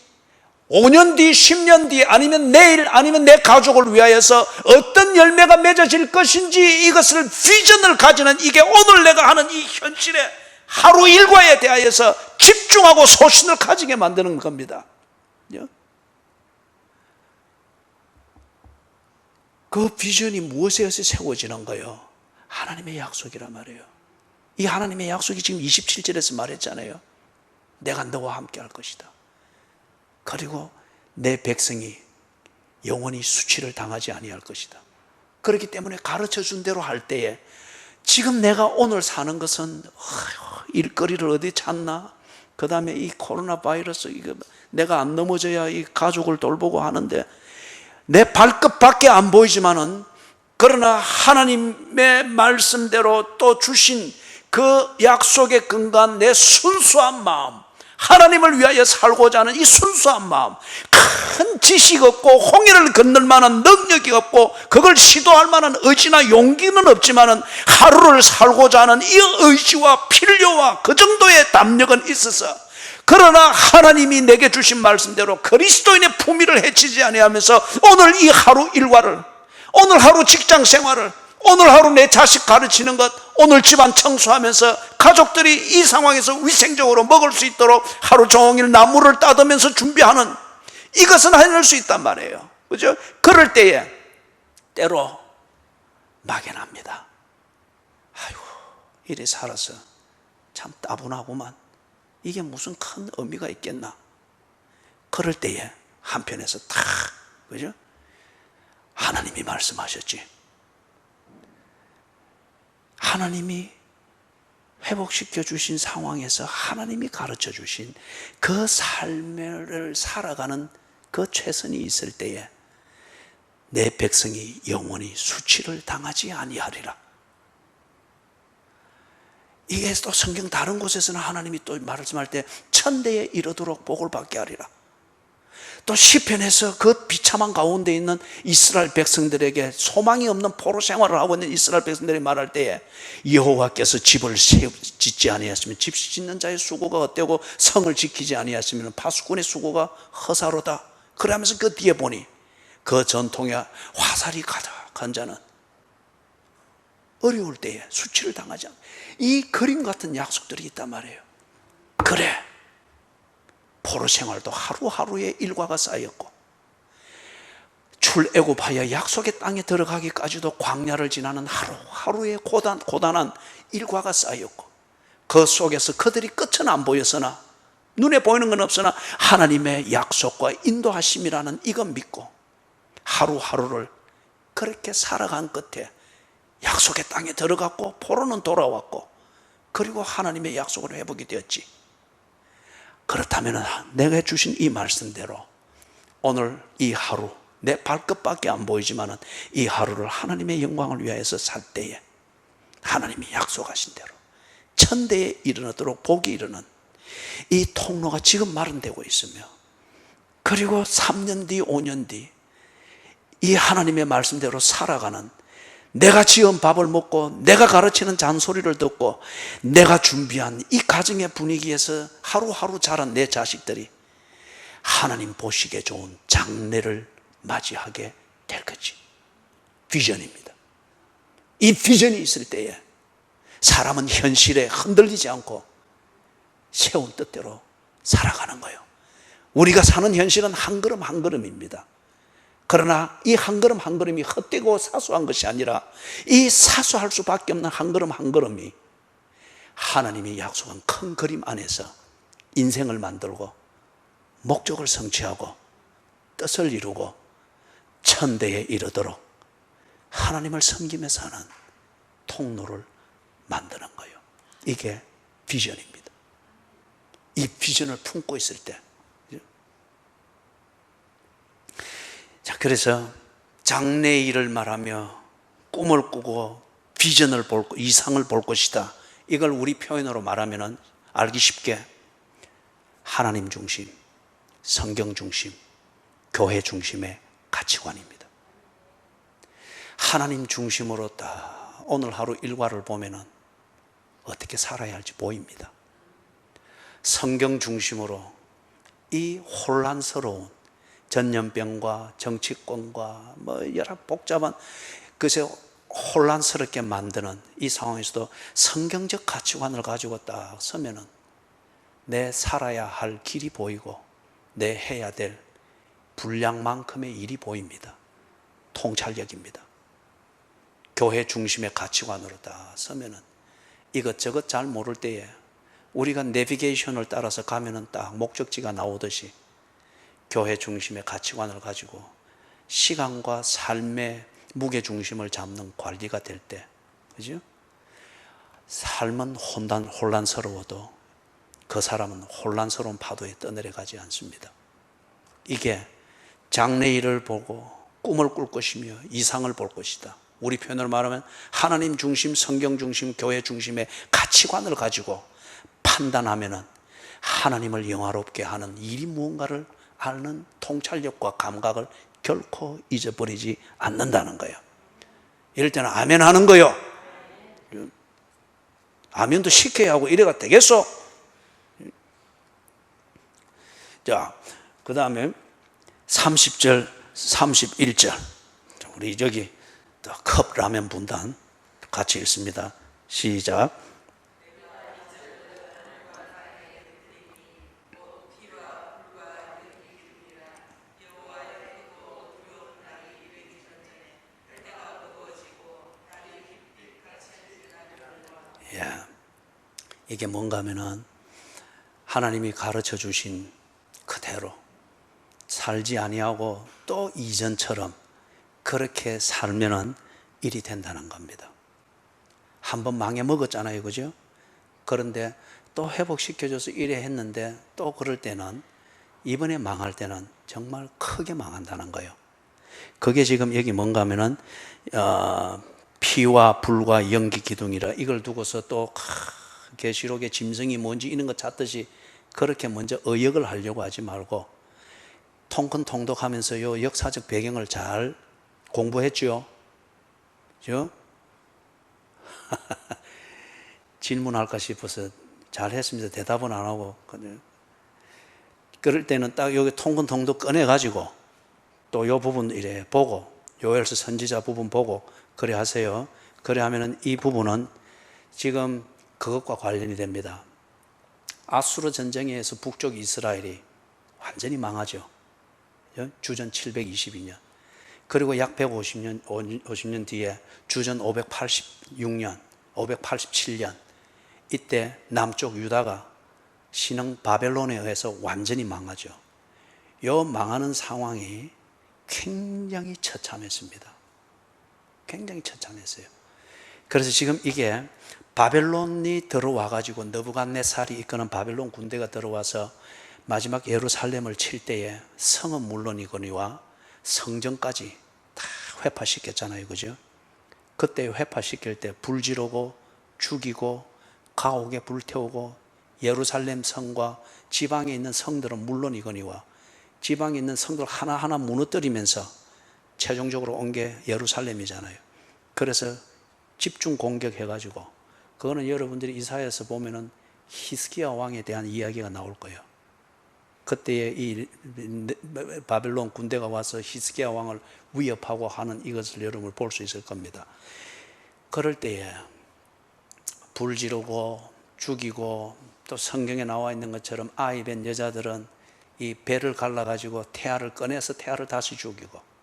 5년 뒤, 10년 뒤, 아니면 내일, 아니면 내 가족을 위하여서 어떤 열매가 맺어질 것인지, 이것을 비전을 가지는, 이게 오늘 내가 하는 이 현실의 하루 일과에 대하여서 집중하고 소신을 가지게 만드는 겁니다. 그 비전이 무엇에서 세워지는 거예요? 하나님의 약속이란 말이에요. 이 하나님의 약속이 지금 27절에서 말했잖아요. 내가 너와 함께 할 것이다. 그리고 내 백성이 영원히 수치를 당하지 아니할 것이다. 그렇기 때문에 가르쳐준 대로 할 때에, 지금 내가 오늘 사는 것은 일거리를 어디 찾나, 그 다음에 이 코로나 바이러스, 이거 내가 안 넘어져야 이 가족을 돌보고 하는데 내 발끝밖에 안 보이지만은, 그러나 하나님의 말씀대로 또 주신 그 약속에 근거한 내 순수한 마음, 하나님을 위하여 살고자 하는 이 순수한 마음, 큰 지식 없고 홍해를 건널 만한 능력이 없고 그걸 시도할 만한 의지나 용기는 없지만은 하루를 살고자 하는 이 의지와 필요와 그 정도의 담력은 있어서, 그러나 하나님이 내게 주신 말씀대로 그리스도인의 품위를 해치지 아니하면서 오늘 이 하루 일과를, 오늘 하루 직장 생활을, 오늘 하루 내 자식 가르치는 것, 오늘 집안 청소하면서 가족들이 이 상황에서 위생적으로 먹을 수 있도록 하루 종일 나무를 따두면서 준비하는, 이것은 해낼 수 있단 말이에요. 그죠? 그럴 때에 때로 막연합니다. 아이고, 이래 살아서 참 따분하구만, 이게 무슨 큰 의미가 있겠나. 그럴 때에 한편에서 탁, 그죠? 하나님이 말씀하셨지. 하나님이 회복시켜 주신 상황에서 하나님이 가르쳐 주신 그 삶을 살아가는 그 최선이 있을 때에 내 백성이 영원히 수치를 당하지 아니하리라. 이게 또 성경 다른 곳에서는 하나님이 또 말씀할 때 천대에 이르도록 복을 받게 하리라. 또 시편에서 그 비참한 가운데 있는 이스라엘 백성들에게, 소망이 없는 포로 생활을 하고 있는 이스라엘 백성들이 말할 때에, 여호와께서 집을 짓지 아니하시면 집 짓는 자의 수고가 헛되고 성을 지키지 아니하시면 파수꾼의 수고가 허사로다. 그러면서 그 뒤에 보니 그 전통에 화살이 가득한 자는 어려울 때에 수치를 당하지 않아. 이 그림 같은 약속들이 있단 말이에요. 그래, 포로 생활도 하루하루의 일과가 쌓였고, 출애굽하여 약속의 땅에 들어가기까지도 광야를 지나는 하루하루의 고단한 일과가 쌓였고, 그 속에서 그들이 끝은 안 보였으나, 눈에 보이는 건 없으나 하나님의 약속과 인도하심이라는 이건 믿고 하루하루를 그렇게 살아간 끝에 약속의 땅에 들어갔고 포로는 돌아왔고 그리고 하나님의 약속을 회복이 되었지. 그렇다면 내가 주신 이 말씀대로 오늘 이 하루 내 발끝밖에 안 보이지만 이 하루를 하나님의 영광을 위하여서 살 때에 하나님이 약속하신 대로 천대에 이르도록 복이 이르는 이 통로가 지금 마련되고 있으며, 그리고 3년 뒤 5년 뒤 이 하나님의 말씀대로 살아가는, 내가 지은 밥을 먹고 내가 가르치는 잔소리를 듣고 내가 준비한 이 가정의 분위기에서 하루하루 자란 내 자식들이 하나님 보시기에 좋은 장래를 맞이하게 될 거지. 비전입니다. 이 비전이 있을 때에 사람은 현실에 흔들리지 않고 세운 뜻대로 살아가는 거예요. 우리가 사는 현실은 한 걸음 한 걸음입니다. 그러나 이 한 걸음 한 걸음이 헛되고 사소한 것이 아니라 이 사소할 수밖에 없는 한 걸음 한 걸음이 하나님이 약속한 큰 그림 안에서 인생을 만들고 목적을 성취하고 뜻을 이루고 천대에 이르도록 하나님을 섬기며 사는 통로를 만드는 거예요. 이게 비전입니다. 이 비전을 품고 있을 때, 자, 그래서 장래의 일을 말하며 꿈을 꾸고 비전을 볼, 이상을 볼 것이다. 이걸 우리 표현으로 말하면 알기 쉽게 하나님 중심, 성경 중심, 교회 중심의 가치관입니다. 하나님 중심으로 딱 오늘 하루 일과를 보면 어떻게 살아야 할지 보입니다. 성경 중심으로 이 혼란스러운 전염병과 정치권과 여러 복잡한 그것에 혼란스럽게 만드는 이 상황에서도 성경적 가치관을 가지고 딱 서면은 내 살아야 할 길이 보이고 내 해야 될 분량만큼의 일이 보입니다. 통찰력입니다. 교회 중심의 가치관으로 딱 서면은 이것저것 잘 모를 때에 우리가 내비게이션을 따라서 가면은 딱 목적지가 나오듯이 교회 중심의 가치관을 가지고 시간과 삶의 무게 중심을 잡는 관리가 될 때, 그죠? 삶은 혼란스러워도 그 사람은 혼란스러운 파도에 떠내려가지 않습니다. 이게 장래일을 보고 꿈을 꿀 것이며 이상을 볼 것이다. 우리 표현을 말하면 하나님 중심, 성경 중심, 교회 중심의 가치관을 가지고 판단하면은 하나님을 영화롭게 하는 일이 무언가를 아는 통찰력과 감각을 결코 잊어버리지 않는다는 거예요. 이럴 때는 아멘 하는 거예요. 아멘도 시켜야 하고 이래가 되겠어? 자, 그 다음에 30절, 31절. 우리 저기 컵 라면 분단 같이 읽습니다. 시작. 이게 뭔가 하면은 하나님이 가르쳐 주신 그대로 살지 아니하고 또 이전처럼 그렇게 살면은 일이 된다는 겁니다. 한번 망해 먹었잖아요, 그죠? 그런데 또 회복시켜줘서 이래 했는데 또 그럴 때는 이번에 망할 때는 정말 크게 망한다는 거예요. 그게 지금 여기 뭔가 하면은 피와 불과 연기 기둥이라 이걸 두고서 또 계시록의 짐승이 뭔지 이런 것 찾듯이 그렇게 먼저 의역을 하려고 하지 말고 통큰통독하면서요 역사적 배경을 잘 공부했죠. 그죠? 질문할까 싶어서 잘 했습니다. 대답은 안 하고. 그럴 때는 딱 여기 통큰통독 꺼내가지고 또 요 부분 이래 보고 요엘서 선지자 부분 보고 그래 하세요. 그래 하면은 이 부분은 지금 그것과 관련이 됩니다. 아수르 전쟁에 의해서 북쪽 이스라엘이 완전히 망하죠. 주전 722년. 그리고 약 50년 뒤에 주전 586년, 587년 이때 남쪽 유다가 신흥 바벨론에 의해서 완전히 망하죠. 요 망하는 상황이 굉장히 처참했습니다. 굉장히 처참했어요. 그래서 지금 이게 바벨론이 들어와 가지고 느부갓네살이 이끄는 바벨론 군대가 들어와서 마지막 예루살렘을 칠 때에 성은 물론이거니와 성전까지 다 회파시켰잖아요, 그죠? 그때 회파시킬 때 불 지르고 죽이고 가옥에 불태우고 예루살렘 성과 지방에 있는 성들은 물론이거니와 지방에 있는 성들 하나하나 무너뜨리면서 최종적으로 온 게 예루살렘이잖아요. 그래서 집중 공격해가지고, 그거는 여러분들이 이사야에서 보면은 히스기야 왕에 대한 이야기가 나올 거예요. 그때에 이 바벨론 군대가 와서 히스기야 왕을 위협하고 하는 이것을 여러분 볼 수 있을 겁니다. 그럴 때에 불 지르고 죽이고, 또 성경에 나와 있는 것처럼 아이 뵌 여자들은 이 배를 갈라가지고 태아를 꺼내서 태아를 다시 죽이고,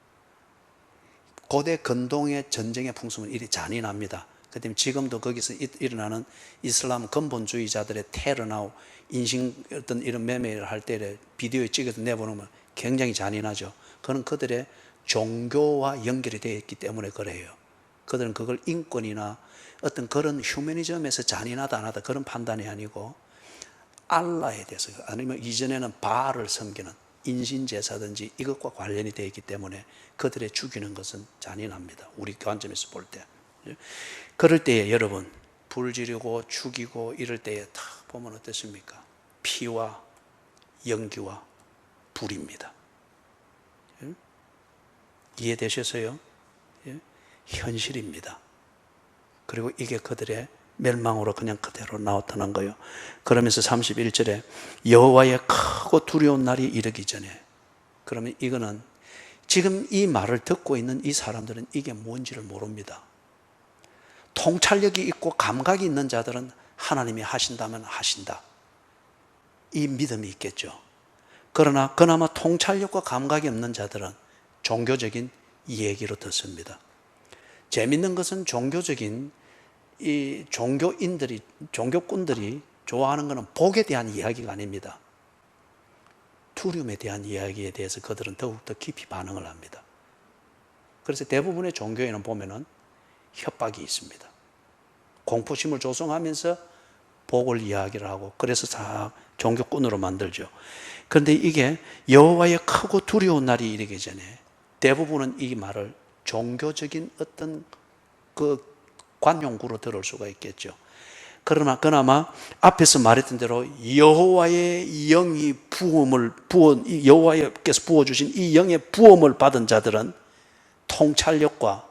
고대 근동의 전쟁의 풍습은 이리 잔인합니다. 그 때문에 지금도 거기서 일어나는 이슬람 근본주의자들의 테러나 인신 어떤 이런 매매를 할 때 비디오에 찍어서 내보내면 굉장히 잔인하죠. 그건 그들의 종교와 연결이 되어 있기 때문에 그래요. 그들은 그걸 인권이나 어떤 그런 휴머니즘에서 잔인하다 안 하다 그런 판단이 아니고, 알라에 대해서, 아니면 이전에는 바알을 섬기는 인신제사든지 이것과 관련이 되어 있기 때문에 그들의 죽이는 것은 잔인합니다, 우리 관점에서 볼 때. 그럴 때에 여러분 불 지르고 죽이고 이럴 때에 다 보면 어떻습니까? 피와 연기와 불입니다. 이해되셨어요? 현실입니다. 그리고 이게 그들의 멸망으로 그냥 그대로 나타난 거예요. 그러면서 31절에 여호와의 크고 두려운 날이 이르기 전에, 그러면 이거는 지금 이 말을 듣고 있는 이 사람들은 이게 뭔지를 모릅니다. 통찰력이 있고 감각이 있는 자들은 하나님이 하신다면 하신다, 이 믿음이 있겠죠. 그러나 그나마 통찰력과 감각이 없는 자들은 종교적인 얘기로 듣습니다. 재밌는 것은 이 종교꾼들이 좋아하는 것은 복에 대한 이야기가 아닙니다. 두려움에 대한 이야기에 대해서 그들은 더욱더 깊이 반응을 합니다. 그래서 대부분의 종교에는 보면은 협박이 있습니다. 공포심을 조성하면서 복을 이야기를 하고, 그래서 다 종교꾼으로 만들죠. 그런데 이게 여호와의 크고 두려운 날이 이르기 전에, 대부분은 이 말을 종교적인 어떤 그 관용구로 들을 수가 있겠죠. 그러나 그나마 앞에서 말했던 대로 여호와의 영이 여호와께서 부어주신 이 영의 부음을 받은 자들은 통찰력과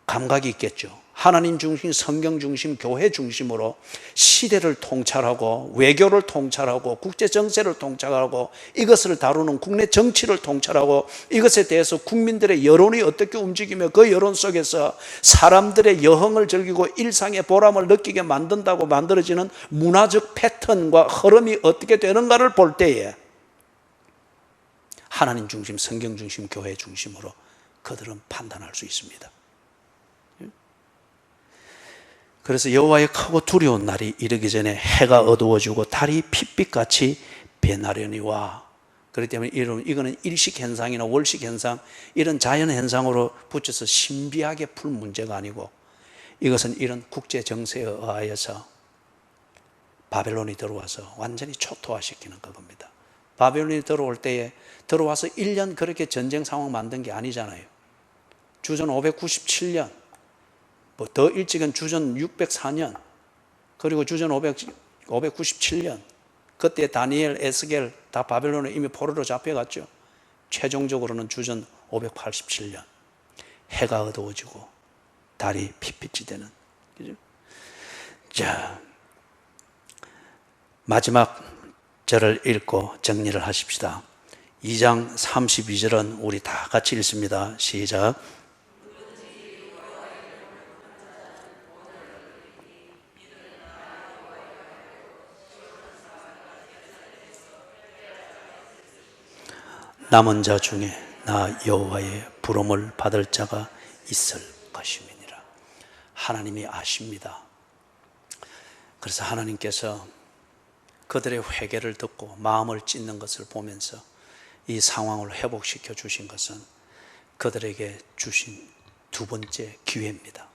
감각이 있겠죠. 하나님 중심, 성경 중심, 교회 중심으로 시대를 통찰하고 외교를 통찰하고 국제 정세를 통찰하고 이것을 다루는 국내 정치를 통찰하고 이것에 대해서 국민들의 여론이 어떻게 움직이며 그 여론 속에서 사람들의 여흥을 즐기고 일상의 보람을 느끼게 만든다고 만들어지는 문화적 패턴과 흐름이 어떻게 되는가를 볼 때에 하나님 중심, 성경 중심, 교회 중심으로 그들은 판단할 수 있습니다. 그래서 여호와의 크고 두려운 날이 이르기 전에 해가 어두워지고 달이 핏빛같이 변하려니와, 그렇기 때문에 이거는 일식 현상이나 월식 현상, 이런 자연 현상으로 붙여서 신비하게 풀 문제가 아니고, 이것은 이런 국제 정세에 의하여서 바벨론이 들어와서 완전히 초토화시키는 그겁니다. 바벨론이 들어올 때에 들어와서 1년 그렇게 전쟁 상황 만든 게 아니잖아요. 주전 597년, 더 일찍은 주전 604년, 그리고 주전 597년, 그때 다니엘, 에스겔 다 바벨론에 이미 포로로 잡혀갔죠. 최종적으로는 주전 587년 해가 어두워지고 달이 핏빛이 되는, 그죠? 자, 마지막 절을 읽고 정리를 하십시다. 2장 32절은 우리 다 같이 읽습니다. 시작. 남은 자 중에 나 여호와의 부름을 받을 자가 있을 것임이니라. 하나님이 아십니다. 그래서 하나님께서 그들의 회개를 듣고 마음을 찢는 것을 보면서 이 상황을 회복시켜 주신 것은 그들에게 주신 두 번째 기회입니다.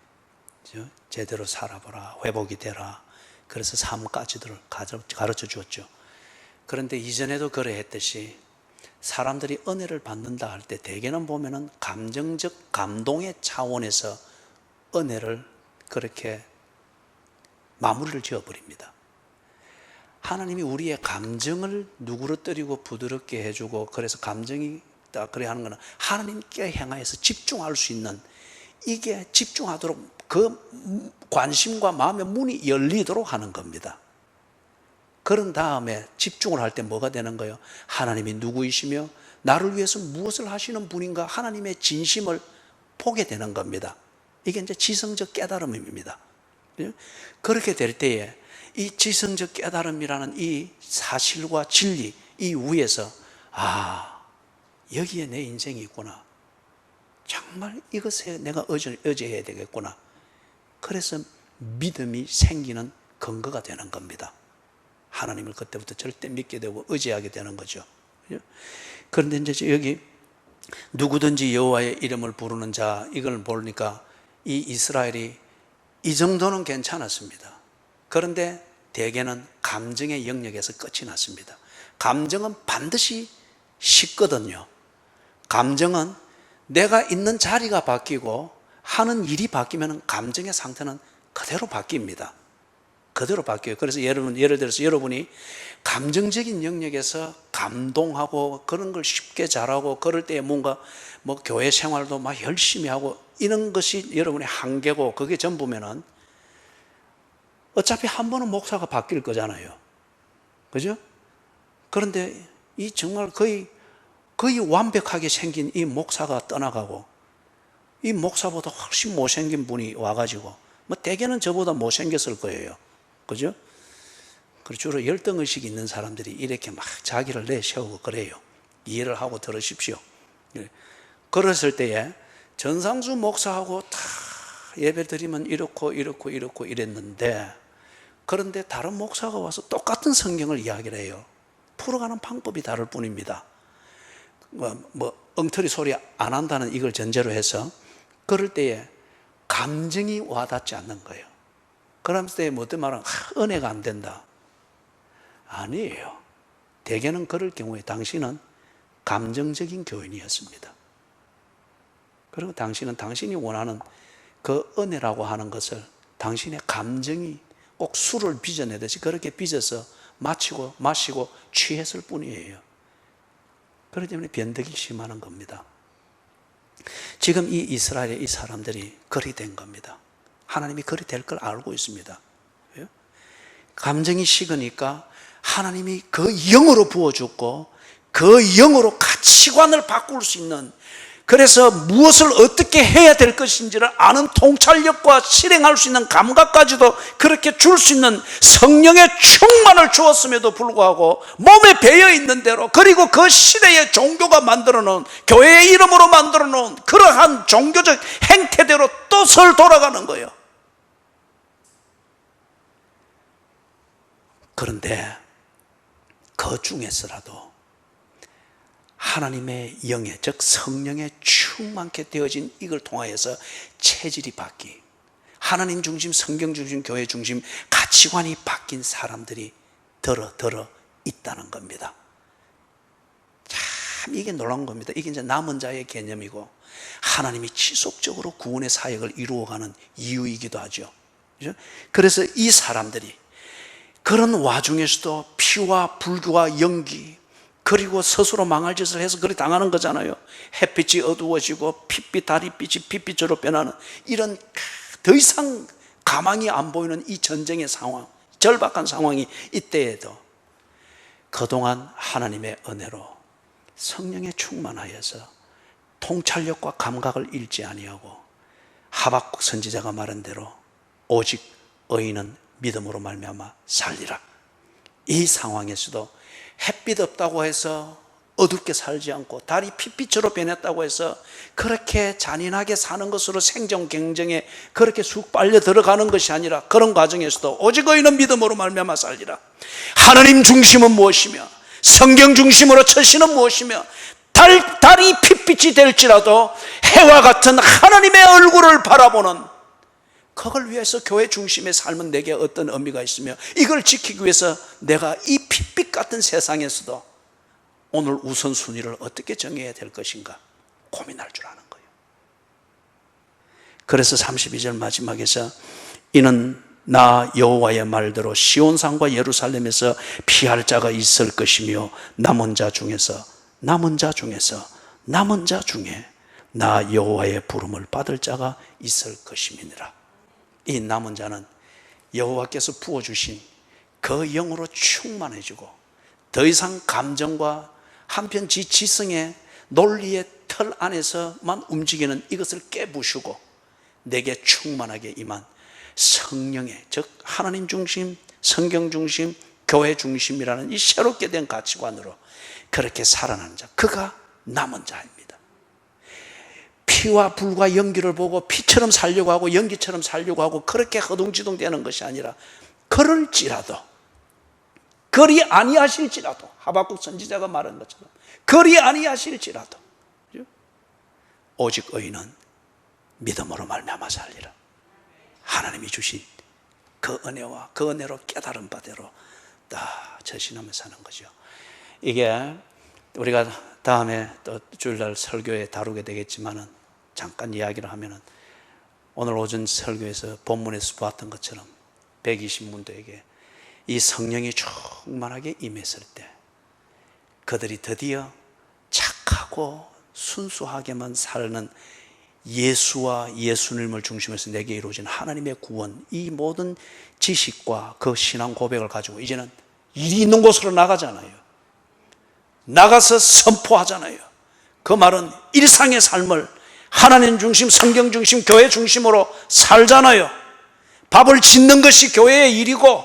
제대로 살아보라, 회복이 되라. 그래서 삶까지도 가르쳐 주었죠. 그런데 이전에도 그래 했듯이 사람들이 은혜를 받는다 할 때 대개는 보면은 감정적 감동의 차원에서 은혜를 그렇게 마무리를 지어버립니다. 하나님이 우리의 감정을 누그러뜨리고 부드럽게 해주고, 그래서 감정이 그래 하는 것은 하나님께 향하여서 집중할 수 있는, 이게 집중하도록 그 관심과 마음의 문이 열리도록 하는 겁니다. 그런 다음에 집중을 할 때 뭐가 되는 거예요? 하나님이 누구이시며 나를 위해서 무엇을 하시는 분인가, 하나님의 진심을 보게 되는 겁니다. 이게 이제 지성적 깨달음입니다. 그렇게 될 때에 이 지성적 깨달음이라는 이 사실과 진리, 이 위에서 여기에 내 인생이 있구나, 정말 이것에 내가 의지해야 되겠구나, 그래서 믿음이 생기는 근거가 되는 겁니다. 하나님을 그때부터 절대 믿게 되고 의지하게 되는 거죠. 그런데 이제 여기 누구든지 여호와의 이름을 부르는 자, 이걸 보니까 이 이스라엘이 이 정도는 괜찮았습니다. 그런데 대개는 감정의 영역에서 끝이 났습니다. 감정은 반드시 식거든요. 감정은 내가 있는 자리가 바뀌고 하는 일이 바뀌면 감정의 상태는 그대로 바뀝니다. 그대로 바뀌어요. 그래서 예를 들어서 여러분이 감정적인 영역에서 감동하고 그런 걸 쉽게 잘하고 그럴 때 뭔가 교회 생활도 막 열심히 하고 이런 것이 여러분의 한계고, 그게 전부면은 어차피 한 번은 목사가 바뀔 거잖아요. 그죠? 그런데 이 정말 거의 완벽하게 생긴 이 목사가 떠나가고, 이 목사보다 훨씬 못생긴 분이 와가지고, 대개는 저보다 못생겼을 거예요. 그죠? 그리고 주로 열등의식이 있는 사람들이 이렇게 막 자기를 내세우고 그래요. 이해를 하고 들으십시오. 그랬을 때에 전상수 목사하고 다 예배 드리면 이렇고 이랬는데, 그런데 다른 목사가 와서 똑같은 성경을 이야기를 해요. 풀어가는 방법이 다를 뿐입니다. 엉터리 소리 안 한다는 이걸 전제로 해서, 그럴 때에 감정이 와닿지 않는 거예요. 그러면서 어떤 말은 은혜가 안 된다. 아니에요. 대개는 그럴 경우에 당신은 감정적인 교인이었습니다. 그리고 당신은 당신이 원하는 그 은혜라고 하는 것을 당신의 감정이 꼭 술을 빚어내듯이 그렇게 빚어서 마시고 취했을 뿐이에요. 그렇기 때문에 변덕이 심하는 겁니다. 지금 이 이스라엘의 이 사람들이 그리 된 겁니다. 하나님이 그리 될 걸 알고 있습니다. 감정이 식으니까 하나님이 그 영으로 부어줬고, 그 영으로 가치관을 바꿀 수 있는, 그래서 무엇을 어떻게 해야 될 것인지를 아는 통찰력과 실행할 수 있는 감각까지도 그렇게 줄 수 있는 성령의 충만을 주었음에도 불구하고 몸에 배어 있는 대로, 그리고 그 시대의 종교가 만들어 놓은, 교회의 이름으로 만들어 놓은 그러한 종교적 행태대로 뜻을 돌아가는 거예요. 그런데 그 중에서라도 하나님의 영의, 즉 성령의 충만케 되어진 이걸 통하여서 체질이 바뀐, 하나님 중심, 성경 중심, 교회 중심 가치관이 바뀐 사람들이 들어 있다는 겁니다. 참 이게 놀라운 겁니다. 이게 이제 남은 자의 개념이고 하나님이 지속적으로 구원의 사역을 이루어가는 이유이기도 하죠. 그래서 이 사람들이 그런 와중에서도 피와 불과 연기, 그리고 스스로 망할 짓을 해서 그렇게 당하는 거잖아요. 햇빛이 어두워지고 달빛이 핏빛으로 변하는 이런 더 이상 가망이 안 보이는 이 전쟁의 상황, 절박한 상황이 이때에도 그동안 하나님의 은혜로 성령에 충만하여서 통찰력과 감각을 잃지 아니하고, 하박국 선지자가 말한 대로 오직 의인은 믿음으로 말미암아 살리라. 이 상황에서도 햇빛 없다고 해서 어둡게 살지 않고, 달이 핏빛으로 변했다고 해서 그렇게 잔인하게 사는 것으로 생존 경쟁에 그렇게 쑥 빨려 들어가는 것이 아니라, 그런 과정에서도 오직 의인은 믿음으로 말미암아 살리라. 하나님 중심은 무엇이며 성경 중심으로 처신은 무엇이며, 달이 핏빛이 될지라도 해와 같은 하나님의 얼굴을 바라보는 그걸 위해서 교회 중심의 삶은 내게 어떤 의미가 있으며, 이걸 지키기 위해서 내가 이 핏빛 같은 세상에서도 오늘 우선순위를 어떻게 정해야 될 것인가 고민할 줄 아는 거예요. 그래서 32절 마지막에서 이는 나 여호와의 말대로 시온산과 예루살렘에서 피할 자가 있을 것이며 남은 자 중에 나 여호와의 부름을 받을 자가 있을 것임이니라. 이 남은 자는 여호와께서 부어주신 그 영으로 충만해지고 더 이상 감정과 한편 지성의 논리의 틀 안에서만 움직이는 이것을 깨부수고 내게 충만하게 임한 성령의, 즉 하나님 중심, 성경 중심, 교회 중심이라는 이 새롭게 된 가치관으로 그렇게 살아나는 자, 그가 남은 자입니다. 피와 불과 연기를 보고 피처럼 살려고 하고 연기처럼 살려고 하고 그렇게 허둥지둥 되는 것이 아니라, 그럴지라도, 그리 아니하실지라도, 하박국 선지자가 말한 것처럼 그리 아니하실지라도 오직 의인은 믿음으로 말미암아 살리라. 하나님이 주신 그 은혜와 그 은혜로 깨달은 바대로 다 전신하며 사는 거죠. 이게 우리가 다음에 또 주일날 설교에 다루게 되겠지만은, 잠깐 이야기를 하면은, 오늘 오전 설교에서 본문에서 보았던 것처럼 120문도에게 이 성령이 충만하게 임했을 때 그들이 드디어 착하고 순수하게만 사는 예수와 예수님을 중심해서 내게 이루어진 하나님의 구원, 이 모든 지식과 그 신앙 고백을 가지고 이제는 일이 있는 곳으로 나가잖아요. 나가서 선포하잖아요. 그 말은 일상의 삶을 하나님 중심, 성경 중심, 교회 중심으로 살잖아요. 밥을 짓는 것이 교회의 일이고,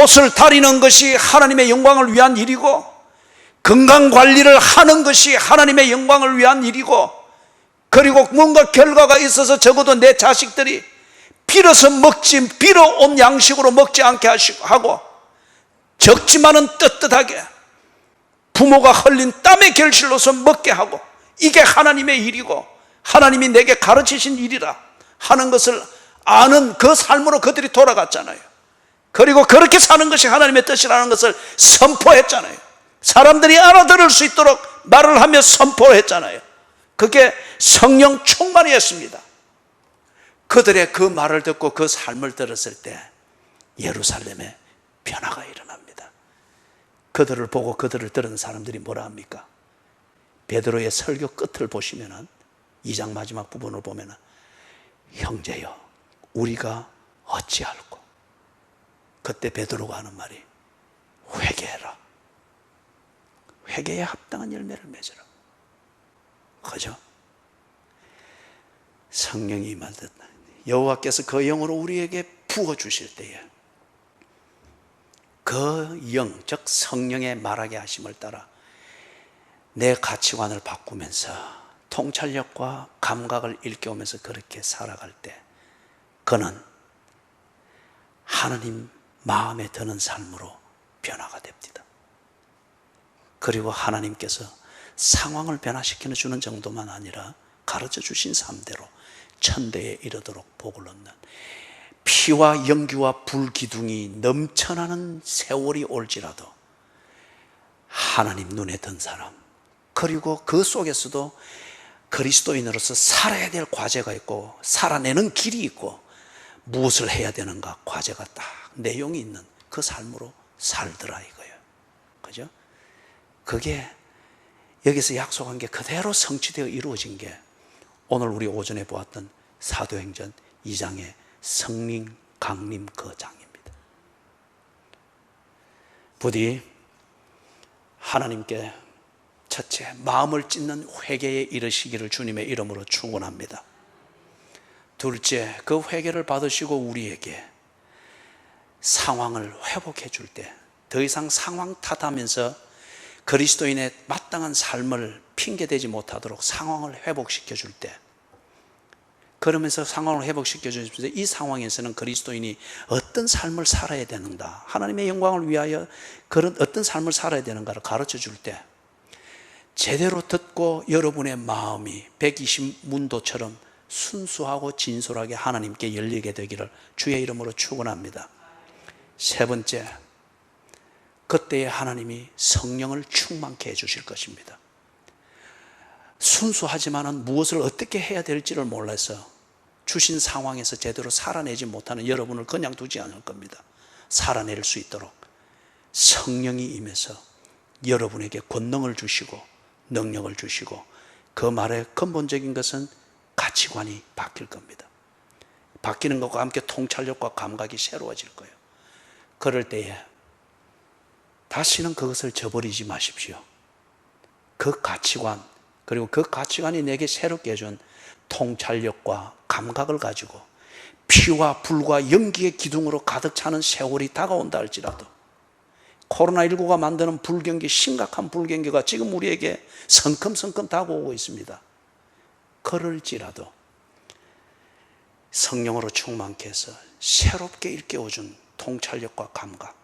옷을 다리는 것이 하나님의 영광을 위한 일이고, 건강관리를 하는 것이 하나님의 영광을 위한 일이고, 그리고 뭔가 결과가 있어서 적어도 내 자식들이 빌어서 빌어온 양식으로 먹지 않게 하고, 적지만은 떳떳하게 부모가 흘린 땀의 결실로서 먹게 하고, 이게 하나님의 일이고 하나님이 내게 가르치신 일이라 하는 것을 아는 그 삶으로 그들이 돌아갔잖아요. 그리고 그렇게 사는 것이 하나님의 뜻이라는 것을 선포했잖아요. 사람들이 알아들을 수 있도록 말을 하며 선포했잖아요. 그게 성령 충만이었습니다. 그들의 그 말을 듣고 그 삶을 들었을 때 예루살렘에 변화가 일어납니다. 그들을 보고 그들을 들은 사람들이 뭐라 합니까? 베드로의 설교 끝을 보시면은, 2장 마지막 부분을 보면은, 형제여 우리가 어찌할꼬? 그때 베드로가 하는 말이 회개해라. 회개에 합당한 열매를 맺으라. 그죠? 성령이 임하듯 여호와께서 그 영으로 우리에게 부어주실 때에 그 영, 즉 성령의 말하게 하심을 따라 내 가치관을 바꾸면서 통찰력과 감각을 일깨우면서 그렇게 살아갈 때 그는 하나님 마음에 드는 삶으로 변화가 됩니다. 그리고 하나님께서 상황을 변화시켜 주는 정도만 아니라 가르쳐 주신 삶대로 천대에 이르도록 복을 얻는, 피와 연기와 불기둥이 넘쳐나는 세월이 올지라도 하나님 눈에 든 사람, 그리고 그 속에서도 그리스도인으로서 살아야 될 과제가 있고 살아내는 길이 있고 무엇을 해야 되는가 과제가 딱 내용이 있는 그 삶으로 살더라 이거예요. 그죠? 그게 여기서 약속한 게 그대로 성취되어 이루어진 게 오늘 우리 오전에 보았던 사도행전 2장의 성령 강림 그 장입니다. 부디 하나님께 첫째 마음을 찢는 회개에 이르시기를 주님의 이름으로 축원합니다. 둘째, 그 회개를 받으시고 우리에게 상황을 회복해 줄 때 더 이상 상황 탓하면서 그리스도인의 마땅한 삶을 핑계대지 못하도록 상황을 회복시켜 줄 때, 그러면서 상황을 회복시켜 주면서 이 상황에서는 그리스도인이 어떤 삶을 살아야 되는가, 하나님의 영광을 위하여 그런 어떤 삶을 살아야 되는가를 가르쳐 줄 때 제대로 듣고 여러분의 마음이 120문도처럼 순수하고 진솔하게 하나님께 열리게 되기를 주의 이름으로 축원합니다. 세 번째, 그때에 하나님이 성령을 충만케 해주실 것입니다. 순수하지만은 무엇을 어떻게 해야 될지를 몰라서 주신 상황에서 제대로 살아내지 못하는 여러분을 그냥 두지 않을 겁니다. 살아낼 수 있도록 성령이 임해서 여러분에게 권능을 주시고 능력을 주시고, 그 말의 근본적인 것은 가치관이 바뀔 겁니다. 바뀌는 것과 함께 통찰력과 감각이 새로워질 거예요. 그럴 때에 다시는 그것을 저버리지 마십시오. 그 가치관, 그리고 그 가치관이 내게 새롭게 해준 통찰력과 감각을 가지고 피와 불과 연기의 기둥으로 가득 차는 세월이 다가온다 할지라도, 코로나19가 만드는 불경기, 심각한 불경기가 지금 우리에게 성큼성큼 다가오고 있습니다. 그럴지라도 성령으로 충만케 해서 새롭게 일깨워준 통찰력과 감각,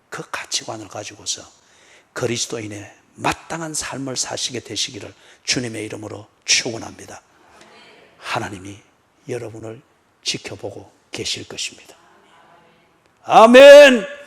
그 가치관을 가지고서 그리스도인의 마땅한 삶을 사시게 되시기를 주님의 이름으로 축원합니다. 하나님이 여러분을 지켜보고 계실 것입니다. 아멘.